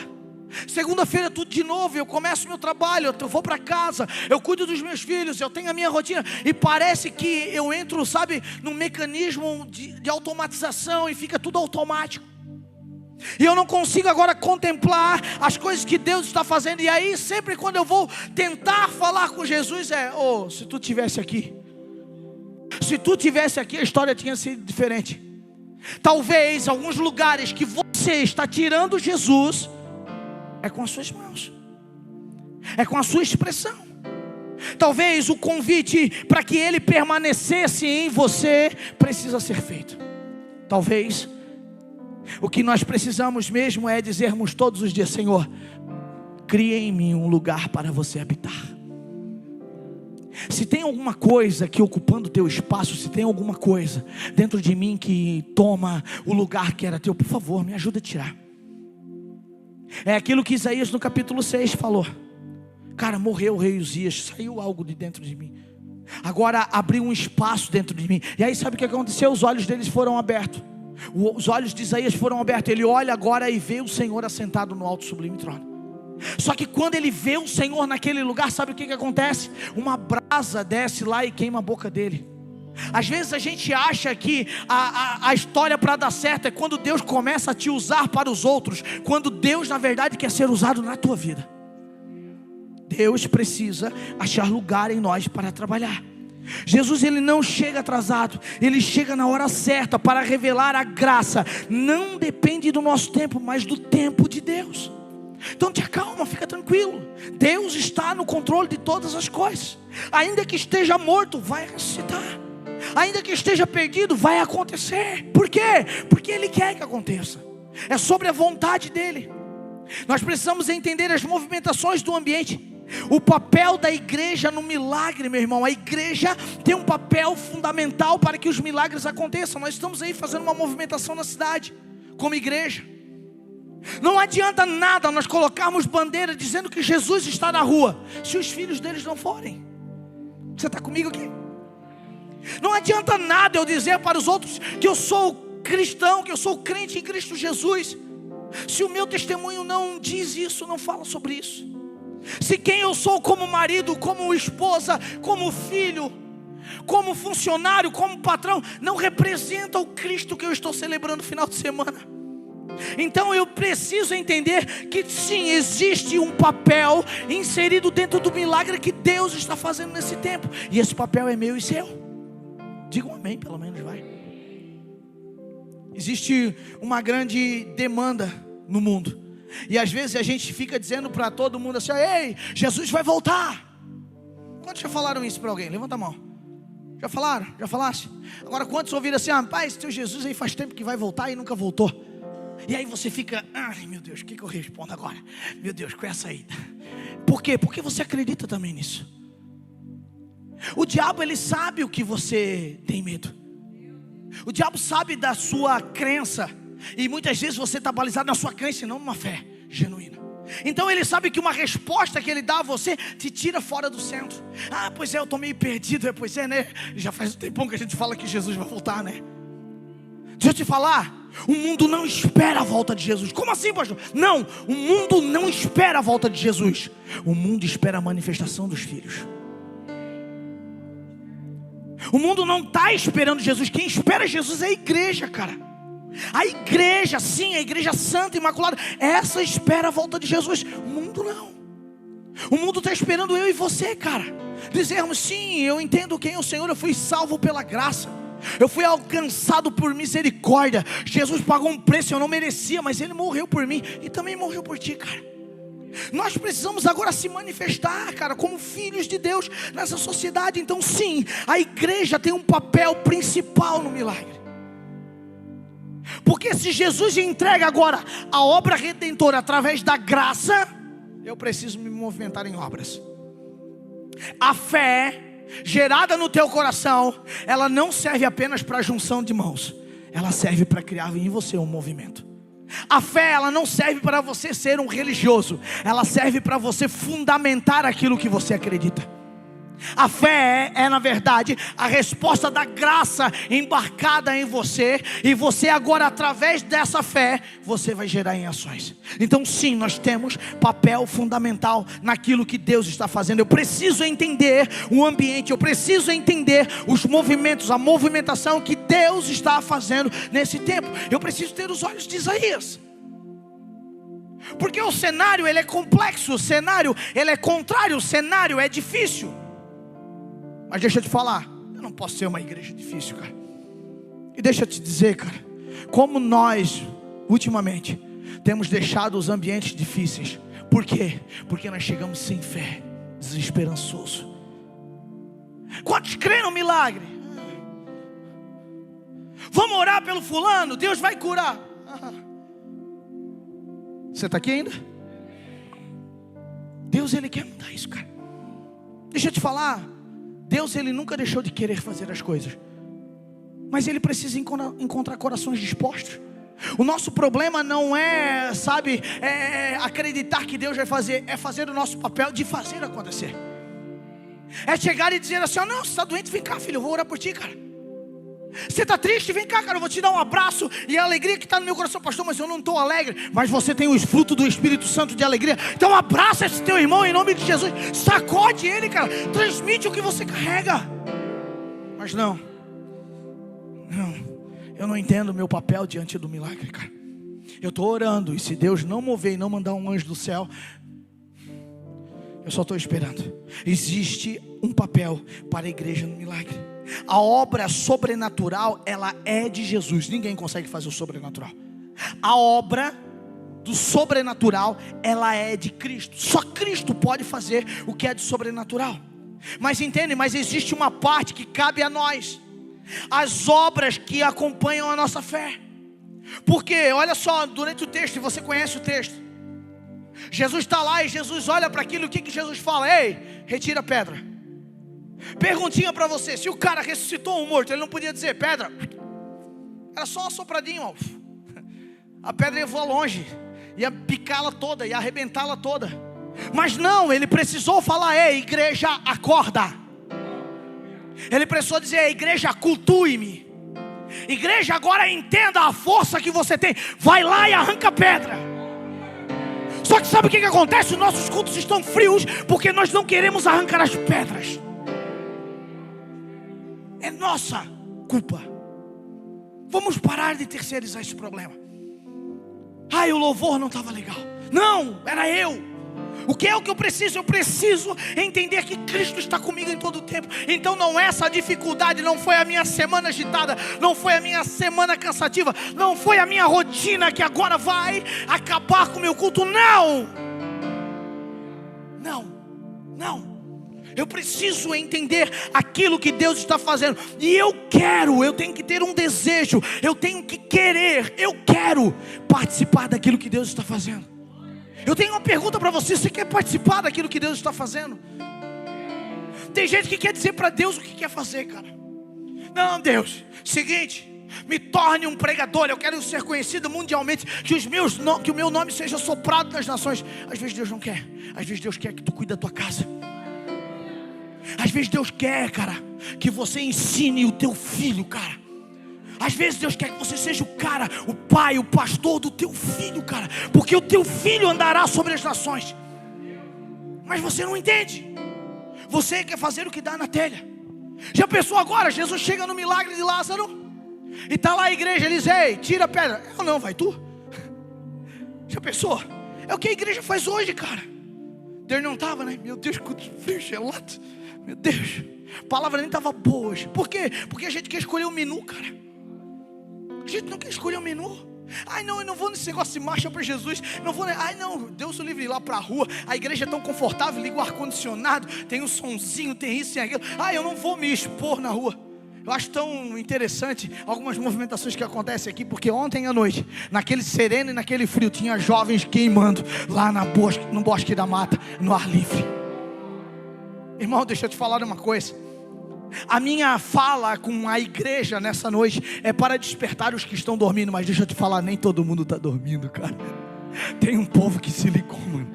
Segunda-feira tudo de novo, eu começo meu trabalho, eu vou para casa, eu cuido dos meus filhos, eu tenho a minha rotina. E parece que eu entro, sabe, num mecanismo de automatização e fica tudo automático. E eu não consigo agora contemplar as coisas que Deus está fazendo. E aí sempre quando eu vou tentar falar com Jesus se tu tivesse aqui, se tu tivesse aqui, a história tinha sido diferente. Talvez alguns lugares que você está tirando Jesus é com as suas mãos, é com a sua expressão. Talvez o convite para que Ele permanecesse em você precisa ser feito. Talvez o que nós precisamos mesmo é dizermos todos os dias: Senhor, cria em mim um lugar para você habitar. Se tem alguma coisa que ocupando o teu espaço, se tem alguma coisa dentro de mim que toma o lugar que era teu, por favor, me ajuda a tirar. É aquilo que Isaías no capítulo 6 falou. Cara, morreu o rei Uzias, saiu algo de dentro de mim. Agora abriu um espaço dentro de mim. E aí sabe o que aconteceu? Os olhos deles foram abertos. Os olhos de Isaías foram abertos. Ele olha agora e vê o Senhor assentado no alto sublime trono. Só que quando ele vê o Senhor naquele lugar, sabe o que acontece? Uma brasa desce lá e queima a boca dele. Às vezes a gente acha que a história para dar certo é quando Deus começa a te usar para os outros, quando Deus na verdade quer ser usado na tua vida. Deus precisa achar lugar em nós para trabalhar. Jesus, ele não chega atrasado, ele chega na hora certa para revelar a graça. Não depende do nosso tempo, mas do tempo de Deus. Então te acalma, fica tranquilo. Deus está no controle de todas as coisas. Ainda que esteja morto, vai ressuscitar. Ainda que esteja perdido, vai acontecer. Por quê? Porque Ele quer que aconteça. É sobre a vontade dEle. Nós precisamos entender as movimentações do ambiente. O papel da igreja no milagre, meu irmão. A igreja tem um papel fundamental para que os milagres aconteçam. Nós estamos aí fazendo uma movimentação na cidade, como igreja. Não adianta nada nós colocarmos bandeira dizendo que Jesus está na rua, se os filhos deles não forem. Você está comigo aqui? Não adianta nada eu dizer para os outros que eu sou cristão, que eu sou crente em Cristo Jesus, se o meu testemunho não diz isso, não fala sobre isso. Se quem eu sou como marido, como esposa, como filho, como funcionário, como patrão, não representa o Cristo que eu estou celebrando no final de semana. Então eu preciso entender que sim, existe um papel inserido dentro do milagre que Deus está fazendo nesse tempo. E esse papel é meu e seu. Diga um amém, pelo menos vai. Existe uma grande demanda no mundo. E às vezes a gente fica dizendo para todo mundo assim: ei, Jesus vai voltar. Quantos já falaram isso para alguém? Levanta a mão. Já falaram? Já falaste? Agora quantos ouviram assim: rapaz, teu Jesus aí faz tempo que vai voltar e nunca voltou? E aí você fica: ai meu Deus, o que eu respondo agora? Meu Deus, qual é a saída? Por quê? Porque você acredita também nisso. O diabo, ele sabe o que você tem medo. O diabo sabe da sua crença. E muitas vezes você está balizado na sua crença e não numa fé genuína. Então ele sabe que uma resposta que ele dá a você te tira fora do centro. Ah, pois é, eu estou meio perdido. Pois é, né? Já faz um tempão que a gente fala que Jesus vai voltar, né? Deixa eu te falar, o mundo não espera a volta de Jesus. Como assim, pastor? Não, o mundo não espera a volta de Jesus. O mundo espera a manifestação dos filhos. O mundo não está esperando Jesus. Quem espera Jesus é a igreja, cara. A igreja, sim, a igreja santa, imaculada, essa espera a volta de Jesus. O mundo não. O mundo está esperando eu e você, cara, dizermos: sim, eu entendo quem é o Senhor. Eu fui salvo pela graça, eu fui alcançado por misericórdia. Jesus pagou um preço, eu não merecia, mas Ele morreu por mim e também morreu por ti, cara. Nós precisamos agora se manifestar, cara, como filhos de Deus nessa sociedade. Então sim, a igreja tem um papel principal no milagre. Porque se Jesus entrega agora a obra redentora através da graça, eu preciso me movimentar em obras. A fé gerada no teu coração, ela não serve apenas para junção de mãos, ela serve para criar em você um movimento. A fé, ela não serve para você ser um religioso, ela serve para você fundamentar aquilo que você acredita. A fé é na verdade a resposta da graça embarcada em você. E você agora, através dessa fé, você vai gerar em ações. Então sim, nós temos papel fundamental naquilo que Deus está fazendo. Eu preciso entender o ambiente, eu preciso entender os movimentos, a movimentação que Deus está fazendo nesse tempo. Eu preciso ter os olhos de Isaías. Porque o cenário, ele é complexo, o cenário, ele é contrário, o cenário é difícil. Mas deixa eu te falar, eu não posso ser uma igreja difícil, cara. E deixa eu te dizer, cara, como nós, ultimamente, temos deixado os ambientes difíceis. Por quê? Porque nós chegamos sem fé, desesperançoso. Quantos creem no milagre? Vamos orar pelo fulano, Deus vai curar. Você está aqui ainda? Deus, Ele quer mudar isso, cara. Deixa eu te falar, Deus, Ele nunca deixou de querer fazer as coisas, mas Ele precisa encontrar corações dispostos. O nosso problema não é, sabe, acreditar que Deus vai fazer, é fazer o nosso papel de fazer acontecer. É chegar e dizer assim: não, você está doente, vem cá, filho, eu vou orar por ti, cara. Você está triste, vem cá, cara, eu vou te dar um abraço. E a alegria que está no meu coração: pastor, mas eu não estou alegre. Mas você tem os frutos do Espírito Santo de alegria. Então abraça esse teu irmão em nome de Jesus. Sacode ele, cara, transmite o que você carrega. Mas não, eu não entendo o meu papel diante do milagre, cara. Eu estou orando, e se Deus não mover e não mandar um anjo do céu, Eu só estou esperando. Existe um papel para a igreja no milagre. A obra sobrenatural, ela é de Jesus. Ninguém consegue fazer o sobrenatural. A obra do sobrenatural, ela é de Cristo. Só Cristo pode fazer o que é de sobrenatural. Mas entende? Mas existe uma parte que cabe a nós. As obras que acompanham a nossa fé. Porque, olha só, durante o texto, e você conhece o texto, Jesus está lá e Jesus olha para aquilo. O que Jesus fala? Ei, retira a pedra. Perguntinha para você: se o cara ressuscitou um morto, ele não podia dizer pedra? Era só uma sopradinha, ó. A pedra ia voar longe, ia picá-la toda, ia arrebentá-la toda. Mas não, ele precisou falar: ei, igreja, acorda. Ele precisou dizer: ei, igreja, cultue-me. Igreja, agora entenda a força que você tem. Vai lá e arranca a pedra. Só que sabe o que acontece? Os nossos cultos estão frios porque nós não queremos arrancar as pedras. É nossa culpa. Vamos parar de terceirizar esse problema. Ai, o louvor não estava legal. Não, era eu. O que é o que eu preciso? Eu preciso entender que Cristo está comigo em todo o tempo. Então não é essa dificuldade, não foi a minha semana agitada, não foi a minha semana cansativa, não foi a minha rotina que agora vai acabar com o meu culto. Não. Eu preciso entender aquilo que Deus está fazendo. E eu tenho que ter um desejo, eu tenho que querer, eu quero participar daquilo que Deus está fazendo. Eu tenho uma pergunta para você: você quer participar daquilo que Deus está fazendo? Tem gente que quer dizer para Deus o que quer fazer, cara. Não, Deus, seguinte, me torne um pregador, eu quero ser conhecido mundialmente, que o meu nome seja soprado nas nações. Às vezes Deus não quer. Às vezes Deus quer que tu cuide da tua casa. Às vezes Deus quer, cara, que você ensine o teu filho, cara. Às vezes Deus quer que você seja o cara, o pai, o pastor do teu filho, cara. Porque o teu filho andará sobre as nações. Mas você não entende. Você quer fazer o que dá na telha. Já pensou agora? Jesus chega no milagre de Lázaro e está lá a igreja, eles: ei, tira a pedra. Não, vai tu. Já pensou? É o que a igreja faz hoje, cara. Deus não estava, né? Meu Deus, quanto frio gelado. Meu Deus, a palavra nem estava boa hoje. Por quê? Porque a gente quer escolher o menu, cara. A gente não quer escolher o menu. Ai não, eu não vou nesse negócio de marcha para Jesus. Não vou, ai não, Deus o livre ir lá para a rua. A igreja é tão confortável, liga o ar-condicionado, tem um sonzinho, tem isso, tem aquilo. Ai, eu não vou me expor na rua. Eu acho tão interessante algumas movimentações que acontecem aqui, porque ontem à noite, naquele sereno e naquele frio, tinha jovens queimando lá no bosque da mata, no ar livre. Irmão, deixa eu te falar uma coisa. A minha fala com a igreja nessa noite é para despertar os que estão dormindo. Mas deixa eu te falar, nem todo mundo está dormindo, cara. Tem um povo que se ligou, mano.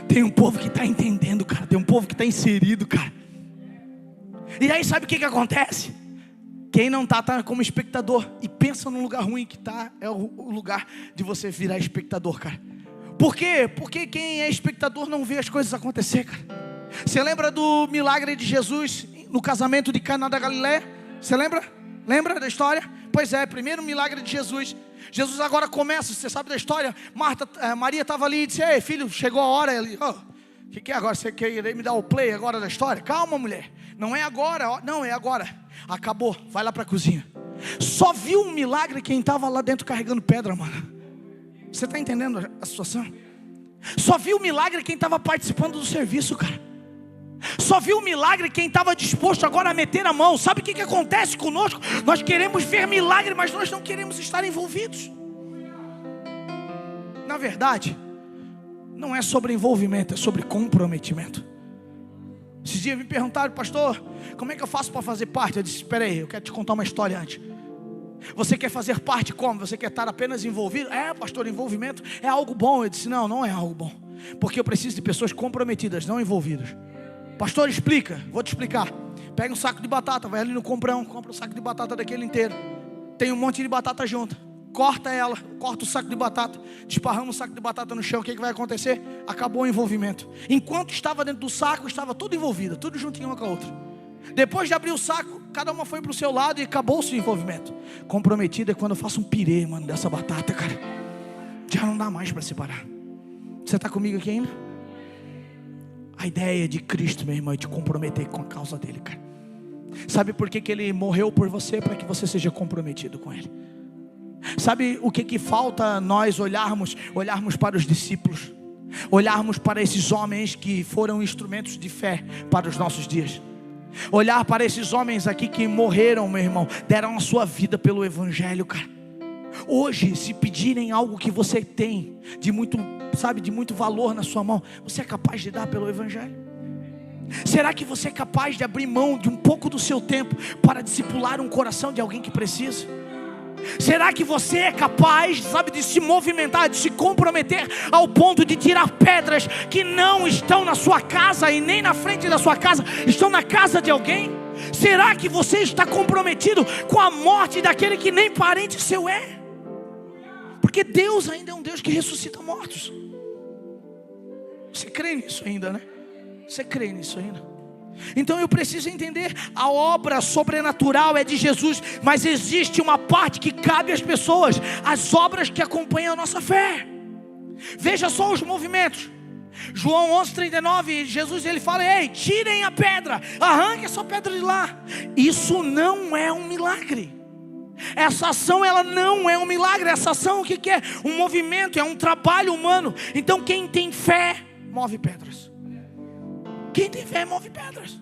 Tem um povo que está entendendo, cara. Tem um povo que está inserido, cara. E aí sabe o que acontece? Quem não está como espectador e pensa num lugar ruim que está, é o lugar de você virar espectador, cara. Por quê? Porque quem é espectador não vê as coisas acontecer, cara. Você lembra do milagre de Jesus no casamento de Caná da Galileia? Você lembra? Lembra da história? Pois é, primeiro milagre de Jesus. Jesus agora começa, você sabe da história. Maria estava ali e disse: ei filho, chegou a hora. Ele: o que é agora? Você quer me dar o play agora da história? Calma, mulher, não é agora. Não, é agora. Acabou, vai lá para a cozinha. Só viu um milagre quem estava lá dentro carregando pedra, mano. Você está entendendo a situação? Só viu o milagre quem estava participando do serviço, cara. Só viu o milagre quem estava disposto agora a meter a mão. Sabe o que acontece conosco? Nós queremos ver milagre, mas nós não queremos estar envolvidos. Na verdade, não é sobre envolvimento, é sobre comprometimento. Esses dias me perguntaram: pastor, como é que eu faço para fazer parte? Eu disse: espera aí, eu quero te contar uma história antes. Você quer fazer parte como? Você quer estar apenas envolvido? Pastor, envolvimento é algo bom. Eu disse: não é algo bom. Porque eu preciso de pessoas comprometidas, não envolvidas. Pastor, explica. Vou te explicar. Pega um saco de batata, vai ali no comprão, compra um saco de batata daquele inteiro. Tem um monte de batata junto. Corta ela, corta o saco de batata, desparrama o saco de batata no chão. O que vai acontecer? Acabou o envolvimento. Enquanto estava dentro do saco, estava tudo envolvido, tudo juntinho uma com a outra. Depois de abrir o saco, cada uma foi para o seu lado e acabou-se o envolvimento. Comprometido é quando eu faço um pirê, mano, dessa batata, cara. Já não dá mais para separar. Você está comigo aqui ainda? A ideia de Cristo, meu irmão, é te comprometer com a causa dele, cara. Sabe por que ele morreu por você? Para que você seja comprometido com ele. Sabe o que falta nós olharmos para os discípulos, olharmos para esses homens que foram instrumentos de fé para os nossos dias, olhar para esses homens aqui que morreram, meu irmão, deram a sua vida pelo Evangelho, cara. Hoje, se pedirem algo que você tem de muito, de muito valor na sua mão, você é capaz de dar pelo Evangelho? Será que você é capaz de abrir mão de um pouco do seu tempo para discipular um coração de alguém que precisa? Será que você é capaz, de se movimentar, de se comprometer ao ponto de tirar pedras que não estão na sua casa e nem na frente da sua casa, estão na casa de alguém? Será que você está comprometido com a morte daquele que nem parente seu é? Porque Deus ainda é um Deus que ressuscita mortos. Você crê nisso ainda, né? Você crê nisso ainda? Então eu preciso entender, a obra sobrenatural é de Jesus, mas existe uma parte que cabe às pessoas, as obras que acompanham a nossa fé. Veja só os movimentos. João 11:39, Jesus ele fala: ei, tirem a pedra, arranque essa pedra de lá. Isso não é um milagre. Essa ação ela não é um milagre. Essa ação o que é? Um movimento, é um trabalho humano. Então quem tem fé move pedras. Quem tem fé move pedras.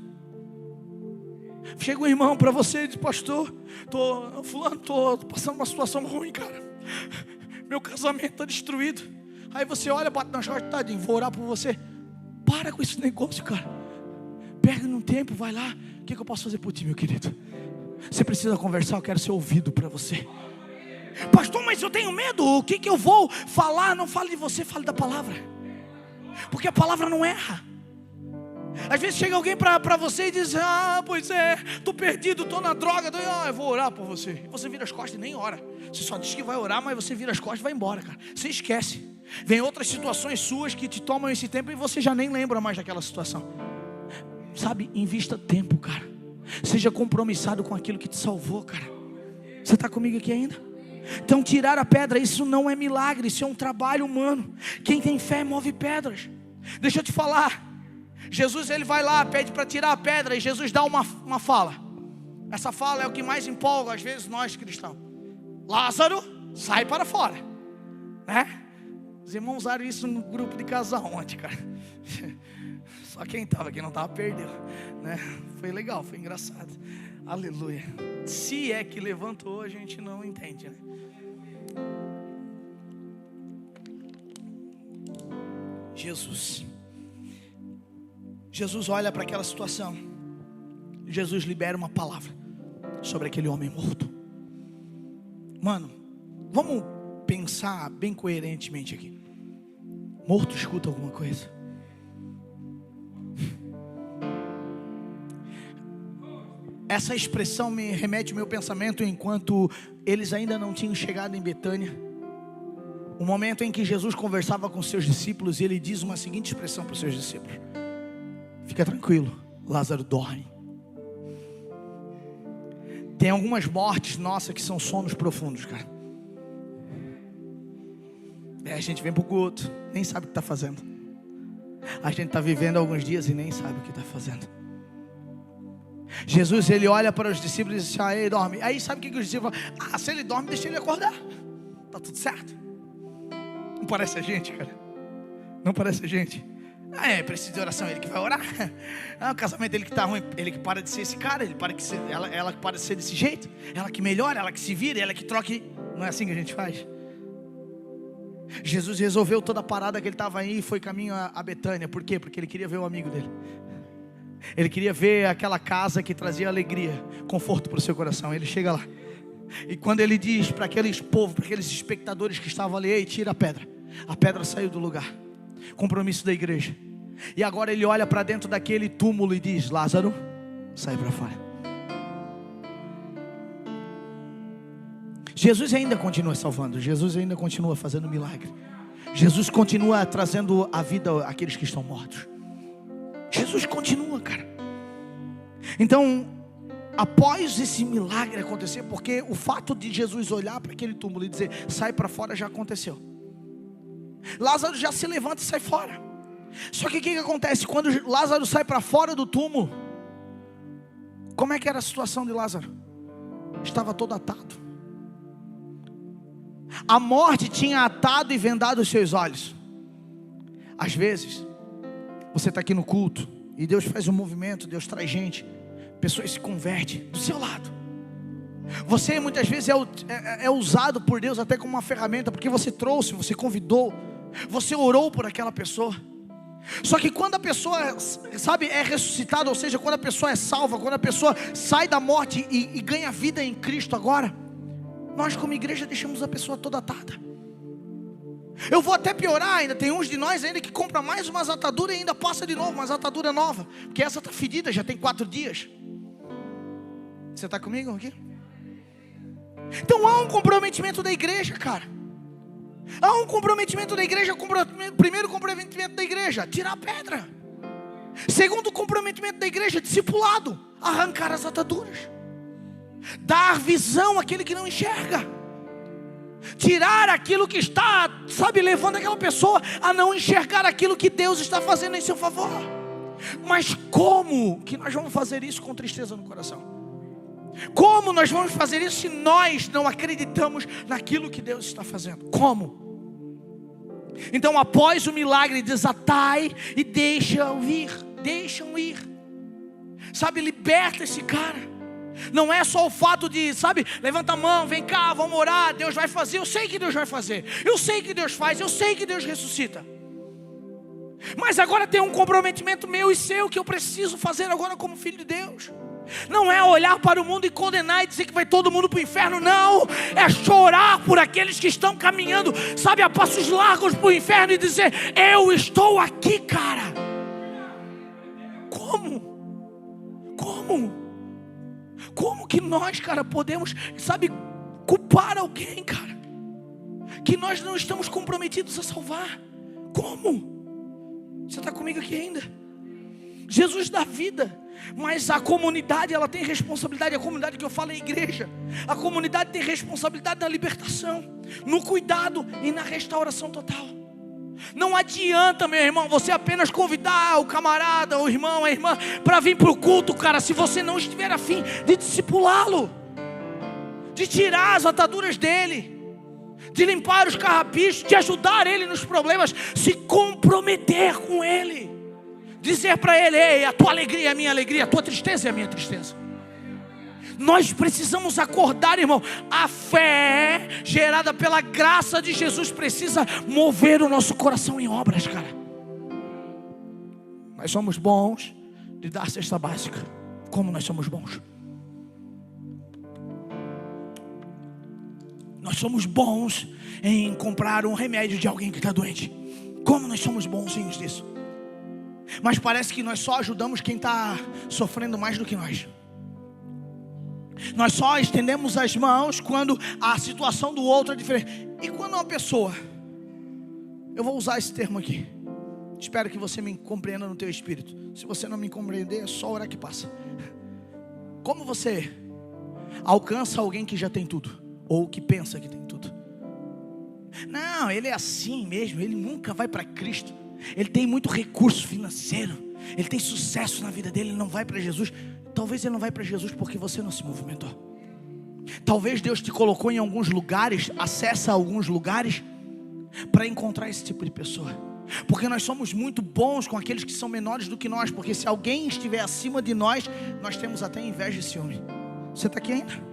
Chega um irmão para você e diz: pastor, tô passando uma situação ruim, cara. Meu casamento está destruído. Aí você olha, bate na chave, tadinho, vou orar por você. Para com esse negócio, cara. Perde um tempo, vai lá. O que eu posso fazer por ti, meu querido? Você precisa conversar, eu quero ser ouvido para você. Pastor, mas eu tenho medo. O que eu vou falar? Não fale de você, fale da palavra. Porque a palavra não erra. Às vezes chega alguém para você e diz: ah, pois é, estou perdido, estou na droga, eu vou orar por você. E você vira as costas e nem ora. Você só diz que vai orar, mas você vira as costas e vai embora, cara. Você esquece. Vem outras situações suas que te tomam esse tempo e você já nem lembra mais daquela situação. Invista tempo, cara. Seja compromissado com aquilo que te salvou, cara. Você está comigo aqui ainda? Então tirar a pedra, isso não é milagre, isso é um trabalho humano. Quem tem fé move pedras. Deixa eu te falar, Jesus ele vai lá, pede para tirar a pedra, e Jesus dá uma fala. Essa fala é o que mais empolga às vezes nós cristãos: Lázaro, sai para fora, né? Os irmãos usaram isso no grupo de casal ontem, cara. Só quem estava aqui não estava perdeu, né? Foi legal, foi engraçado. Aleluia. Se é que levantou, a gente não entende, né? Jesus olha para aquela situação. Jesus libera uma palavra sobre aquele homem morto. Mano, vamos pensar bem coerentemente aqui. Morto escuta alguma coisa? Essa expressão me remete ao meu pensamento enquanto eles ainda não tinham chegado em Betânia. O momento em que Jesus conversava com seus discípulos, e ele diz uma seguinte expressão para os seus discípulos: fica tranquilo, Lázaro dorme. Tem algumas mortes nossas que são sonos profundos, cara. A gente vem para o culto, nem sabe o que está fazendo. A gente está vivendo alguns dias e nem sabe o que está fazendo. Jesus ele olha para os discípulos e diz: ele dorme. Aí sabe o que os discípulos falam? Se ele dorme, deixa ele acordar, está tudo certo. Não parece a gente, cara? Não parece a gente? Precisa de oração, ele que vai orar. O casamento dele que está ruim, ele que para de ser esse cara, ela que para de ser desse jeito, ela que melhora, ela que se vira, ela que troca. Não é assim que a gente faz? Jesus resolveu toda a parada que ele estava aí e foi caminho a Betânia. Por quê? Porque ele queria ver o amigo dele. Ele queria ver aquela casa que trazia alegria, conforto para o seu coração. Ele chega lá, e quando ele diz para aqueles povos, para aqueles espectadores que estavam ali: ei, tira a pedra saiu do lugar. Compromisso da igreja. E agora ele olha para dentro daquele túmulo e diz: Lázaro, sai para fora. Jesus ainda continua salvando, Jesus ainda continua fazendo milagre, Jesus continua trazendo a vida àqueles que estão mortos. Jesus continua, cara. Então, após esse milagre acontecer, porque o fato de Jesus olhar para aquele túmulo e dizer: sai para fora, já aconteceu. Lázaro já se levanta e sai fora. Só que o que acontece? Quando Lázaro sai para fora do túmulo, como é que era a situação de Lázaro? Estava todo atado. A morte tinha atado e vendado os seus olhos. Às vezes, você está aqui no culto e Deus faz um movimento, Deus traz gente, pessoas se convertem do seu lado. Você muitas vezes é usado por Deus até como uma ferramenta, porque você trouxe, você convidou, você orou por aquela pessoa. Só que quando a pessoa, sabe, é ressuscitada, ou seja, quando a pessoa é salva, quando a pessoa sai da morte e ganha vida em Cristo agora, nós como igreja deixamos a pessoa toda atada. Eu vou até piorar ainda, tem uns de nós ainda que compra mais umas ataduras e ainda passa de novo, umas ataduras novas, porque essa está fedida, já tem 4 dias. Você está comigo aqui? Então há um comprometimento da igreja, cara. Há um comprometimento da igreja. Primeiro comprometimento da igreja, tirar a pedra. Segundo comprometimento da igreja, discipulado, arrancar as ataduras, dar visão àquele que não enxerga, tirar aquilo que está, sabe, levando aquela pessoa a não enxergar aquilo que Deus está fazendo em seu favor. Mas como que nós vamos fazer isso com tristeza no coração? Como nós vamos fazer isso se nós não acreditamos naquilo que Deus está fazendo? Como? Então, após o milagre, desatai e deixam ir. Sabe, liberta esse cara. Não é só o fato de, sabe, levanta a mão, vem cá, vamos orar, Deus vai fazer. Eu sei que Deus vai fazer, eu sei que Deus faz, eu sei que Deus ressuscita. Mas agora tem um comprometimento meu e seu que eu preciso fazer agora como filho de Deus. Não é olhar para o mundo e condenar e dizer que vai todo mundo para o inferno. Não, é chorar por aqueles que estão caminhando, sabe, a passos largos para o inferno e dizer: eu estou aqui, cara. Como que nós, cara, podemos, sabe, culpar alguém, cara, que nós não estamos comprometidos a salvar? Como? Você está comigo aqui ainda? Jesus dá vida, mas a comunidade, ela tem responsabilidade. A comunidade que eu falo é a igreja. A comunidade tem responsabilidade na libertação, no cuidado e na restauração total. Não adianta, meu irmão, você apenas convidar o camarada, o irmão, a irmã para vir para o culto, cara, se você não estiver a fim de discipulá-lo, de tirar as ataduras dele, de limpar os carrapichos, de ajudar ele nos problemas, se comprometer com ele, dizer para ele: ei, a tua alegria é a minha alegria, a tua tristeza é a minha tristeza. Nós precisamos acordar, irmão. A fé gerada pela graça de Jesus precisa mover o nosso coração em obras, cara. Nós somos bons de dar cesta básica. Como nós somos bons? Nós somos bons em comprar um remédio de alguém que está doente. Como nós somos bonzinhos disso? Mas parece que nós só ajudamos quem está sofrendo mais do que nós. Nós só estendemos as mãos quando a situação do outro é diferente. E quando uma pessoa, eu vou usar esse termo aqui, espero que você me compreenda no teu espírito. Se você não me compreender, é só orar que passa. Como você alcança alguém que já tem tudo, ou que pensa que tem tudo? Não, ele é assim mesmo, ele nunca vai para Cristo. Ele tem muito recurso financeiro, ele tem sucesso na vida dele, ele não vai para Jesus. Talvez ele não vai para Jesus porque você não se movimentou. Talvez Deus te colocou em alguns lugares, acessa alguns lugares para encontrar esse tipo de pessoa. Porque nós somos muito bons com aqueles que são menores do que nós. Porque se alguém estiver acima de nós, nós temos até inveja e ciúme. Você está aqui ainda?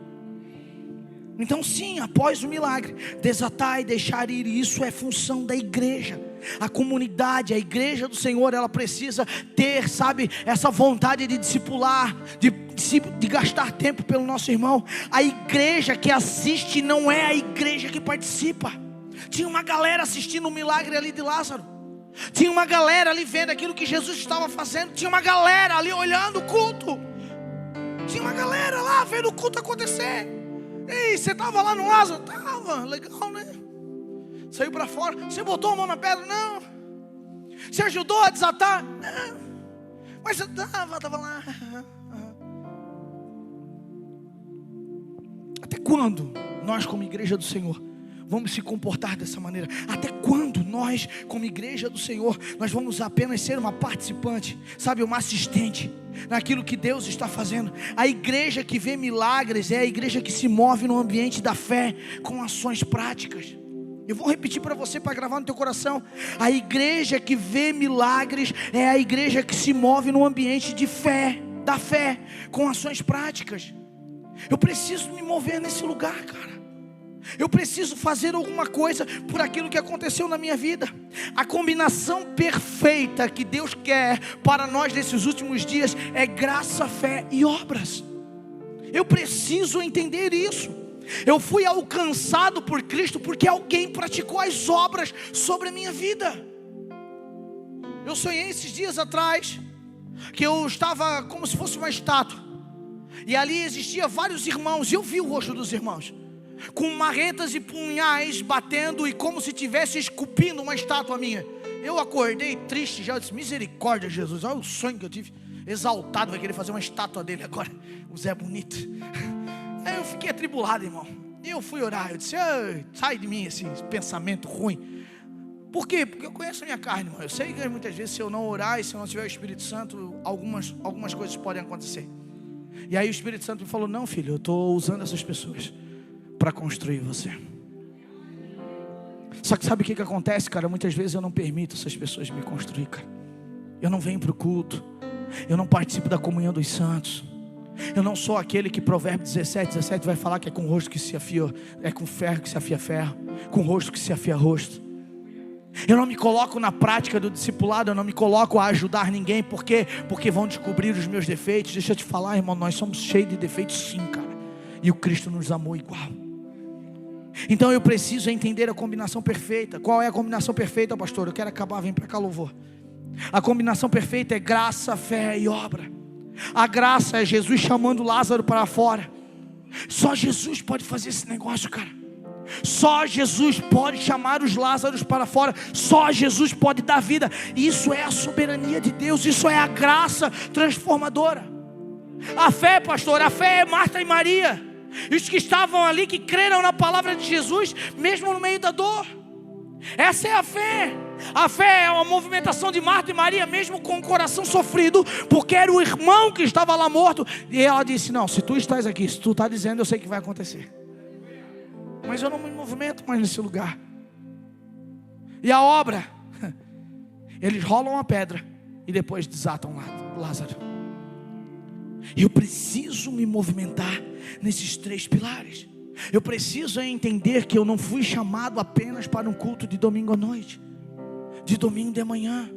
Então sim, após o milagre, desatar e deixar ir, isso é função da igreja. A comunidade, a igreja do Senhor, ela precisa ter, sabe, essa vontade de discipular, de gastar tempo pelo nosso irmão. A igreja que assiste não é a igreja que participa. Tinha uma galera assistindo o milagre ali de Lázaro. Tinha uma galera ali vendo aquilo que Jesus estava fazendo. Tinha uma galera ali olhando o culto. Tinha uma galera lá vendo o culto acontecer. Ei, você estava lá no Lázaro? Estava, legal, né? Saiu para fora. Você botou a mão na pedra? Não. Você ajudou a desatar? Não. Mas você estava lá. Até quando nós como igreja do Senhor vamos se comportar dessa maneira? Até quando nós, como igreja do Senhor, nós vamos apenas ser uma participante, sabe, uma assistente naquilo que Deus está fazendo? A igreja que vê milagres é a igreja que se move no ambiente da fé, com ações práticas. Eu vou repetir para você, para gravar no teu coração. A igreja que vê milagres é a igreja que se move no ambiente de fé, da fé, com ações práticas. Eu preciso me mover nesse lugar, cara. Eu preciso fazer alguma coisa por aquilo que aconteceu na minha vida. A combinação perfeita que Deus quer para nós nesses últimos dias é graça, fé e obras. Eu preciso entender isso. Eu fui alcançado por Cristo porque alguém praticou as obras sobre a minha vida. Eu sonhei esses dias atrás que eu estava como se fosse uma estátua, e ali existia vários irmãos, e eu vi o rosto dos irmãos com marretas e punhais batendo, e como se estivesse esculpindo uma estátua minha. Eu acordei triste já, eu disse: misericórdia, Jesus, olha o sonho que eu tive. Exaltado, vai querer fazer uma estátua dele agora, o Zé Bonito. Aí eu fiquei atribulado, irmão. E eu fui orar, eu disse: sai de mim esse pensamento ruim. Por quê? Porque eu conheço a minha carne, irmão. Eu sei que muitas vezes, se eu não orar e se eu não tiver o Espírito Santo, algumas coisas podem acontecer. E aí o Espírito Santo me falou: não, filho, eu estou usando essas pessoas para construir você. Só que sabe o que acontece, cara? Muitas vezes eu não permito essas pessoas me construir, cara. Eu não venho para o culto, eu não participo da comunhão dos santos. Eu não sou aquele que Provérbios 17 vai falar que é com o rosto que se afia, é com ferro que se afia ferro, com o rosto que se afia rosto. Eu não me coloco na prática do discipulado, eu não me coloco a ajudar ninguém, porque vão descobrir os meus defeitos. Deixa eu te falar, irmão, nós somos cheios de defeitos sim, cara. E o Cristo nos amou igual. Então eu preciso entender a combinação perfeita. Qual é a combinação perfeita, pastor? Eu quero acabar, vem para cá, louvor. A combinação perfeita é graça, fé e obra. A graça é Jesus chamando Lázaro para fora. Só Jesus pode fazer esse negócio, cara. Só Jesus pode chamar os Lázaros para fora. Só Jesus pode dar vida. Isso é a soberania de Deus. Isso é a graça transformadora. A fé, pastor, a fé é Marta e Maria, os que estavam ali, que creram na palavra de Jesus, mesmo no meio da dor. Essa é a fé. A fé é uma movimentação de Marta e Maria, mesmo com o coração sofrido, porque era o irmão que estava lá morto. E ela disse: não, se tu estás aqui, se tu estás dizendo, eu sei que vai acontecer, mas eu não me movimento mais nesse lugar. E a obra, eles rolam a pedra e depois desatam Lázaro. Eu preciso me movimentar nesses 3 pilares. Eu preciso entender que eu não fui chamado apenas para um culto de domingo à noite, de domingo de manhã.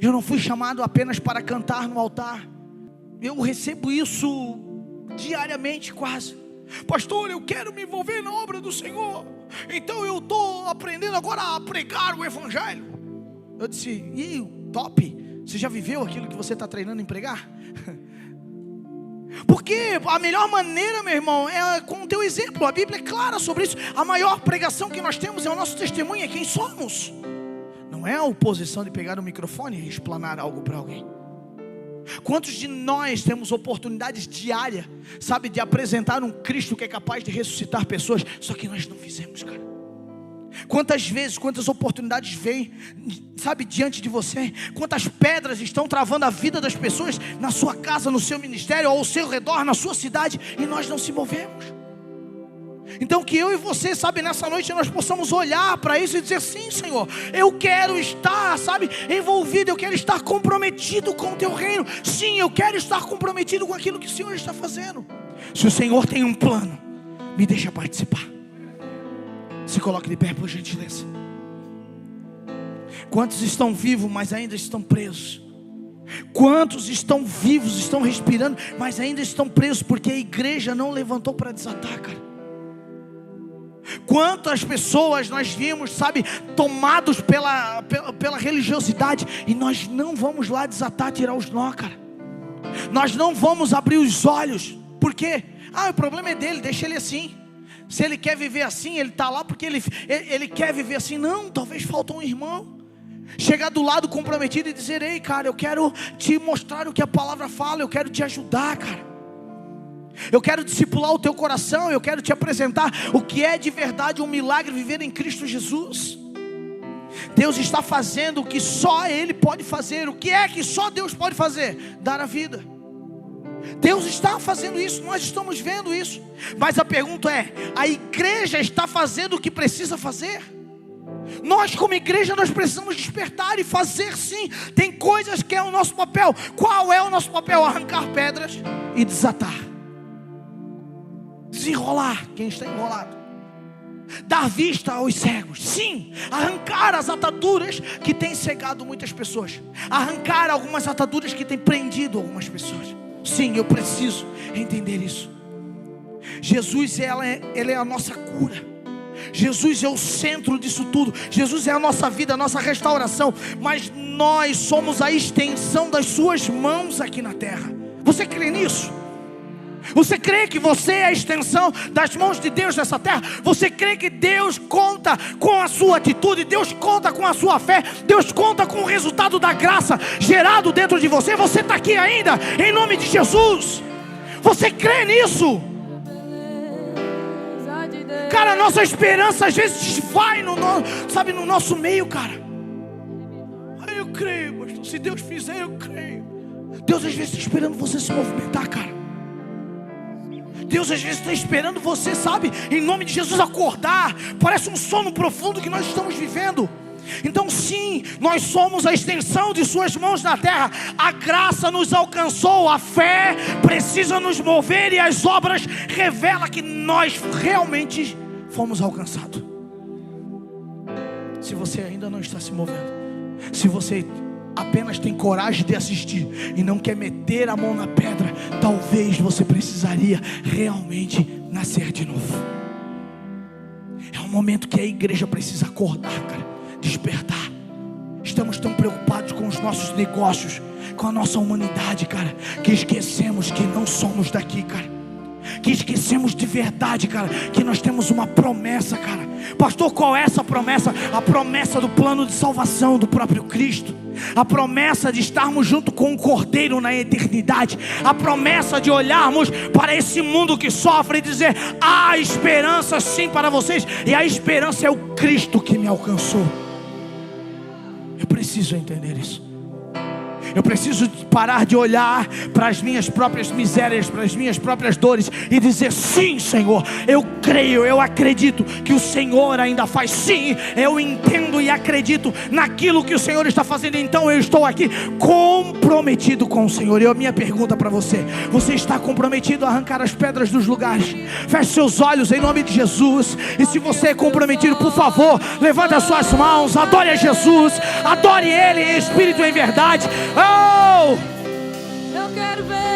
Eu não fui chamado apenas para cantar no altar. Eu recebo isso diariamente quase. Pastor, eu quero me envolver na obra do Senhor, então eu estou aprendendo agora a pregar o Evangelho. Eu disse: top, você já viveu aquilo que você está treinando em pregar? Porque a melhor maneira, meu irmão, é com o teu exemplo. A Bíblia é clara sobre isso. A maior pregação que nós temos é o nosso testemunho, é quem somos. Não é a oposição de pegar o microfone e explanar algo para alguém. Quantos de nós temos oportunidades diárias, sabe, de apresentar um Cristo que é capaz de ressuscitar pessoas, só que nós não fizemos, cara. Quantas vezes, quantas oportunidades vêm, sabe, diante de você? Quantas pedras estão travando a vida das pessoas na sua casa, no seu ministério, ao seu redor, na sua cidade, e nós não se movemos. Então que eu e você, sabe, nessa noite nós possamos olhar para isso e dizer: sim, Senhor, eu quero estar, sabe, envolvido, eu quero estar comprometido com o teu reino. Sim, eu quero estar comprometido com aquilo que o Senhor está fazendo. Se o Senhor tem um plano, me deixa participar. Se coloque de pé, por gentileza. Quantos estão vivos, mas ainda estão presos? Quantos estão vivos, estão respirando, mas ainda estão presos, porque a igreja não levantou para desatar, cara? Quantas pessoas nós vimos, sabe, tomados pela religiosidade, e nós não vamos lá desatar, tirar os nó, cara. Nós não vamos abrir os olhos. Por quê? O problema é dele, deixa ele assim. Se ele quer viver assim, ele está lá porque ele quer viver assim. Não, talvez falta um irmão chegar do lado comprometido e dizer: ei, cara, eu quero te mostrar o que a palavra fala, eu quero te ajudar, cara. Eu quero discipular o teu coração. Eu quero te apresentar o que é de verdade um milagre viver em Cristo Jesus. Deus está fazendo o que só Ele pode fazer. O que é que só Deus pode fazer? Dar a vida. Deus está fazendo isso, nós estamos vendo isso. Mas a pergunta é: a igreja está fazendo o que precisa fazer? Nós como igreja, nós precisamos despertar e fazer sim. Tem coisas que é o nosso papel. Qual é o nosso papel? Arrancar pedras e desatar, desenrolar quem está enrolado, dar vista aos cegos, sim, arrancar as ataduras que têm cegado muitas pessoas, arrancar algumas ataduras que têm prendido algumas pessoas. Sim, eu preciso entender isso. Jesus, ele é a nossa cura. Jesus é o centro disso tudo. Jesus é a nossa vida, a nossa restauração. Mas nós somos a extensão das suas mãos aqui na terra. Você crê nisso? Você crê que você é a extensão das mãos de Deus nessa terra? Você crê que Deus conta com a sua atitude? Deus conta com a sua fé? Deus conta com o resultado da graça gerado dentro de você? Você está aqui ainda, em nome de Jesus. Você crê nisso? Cara, nossa esperança às vezes vai no nosso meio, cara. Eu creio, pastor. Se Deus fizer, eu creio. Deus às vezes está esperando você se movimentar, cara. Deus às vezes está esperando você, sabe, em nome de Jesus, acordar. Parece um sono profundo que nós estamos vivendo. Então sim, nós somos a extensão de suas mãos na terra. A graça nos alcançou, a fé precisa nos mover, e as obras revelam que nós realmente fomos alcançados. Se você ainda não está se movendo, se você apenas tem coragem de assistir e não quer meter a mão na pedra, talvez você precisaria realmente nascer de novo. É um momento que a igreja precisa acordar, cara, despertar. Estamos tão preocupados com os nossos negócios, com a nossa humanidade, cara, que esquecemos que não somos daqui, cara. Que esquecemos de verdade, cara, que nós temos uma promessa, cara. Pastor, qual é essa promessa? A promessa do plano de salvação do próprio Cristo. A promessa de estarmos junto com o Cordeiro na eternidade. A promessa de olharmos para esse mundo que sofre e dizer: há esperança sim para vocês. E a esperança é o Cristo que me alcançou. Eu preciso entender isso. Eu preciso parar de olhar para as minhas próprias misérias, para as minhas próprias dores, e dizer: sim, Senhor, eu creio, eu acredito que o Senhor ainda faz. Sim, eu entendo e acredito naquilo que o Senhor está fazendo. Então eu estou aqui comprometido com o Senhor. E a minha pergunta para você: você está comprometido a arrancar as pedras dos lugares? Feche seus olhos em nome de Jesus. E se você é comprometido, por favor, levante as suas mãos, adore a Jesus, adore Ele em espírito e em verdade. Oh! Eu quero ver.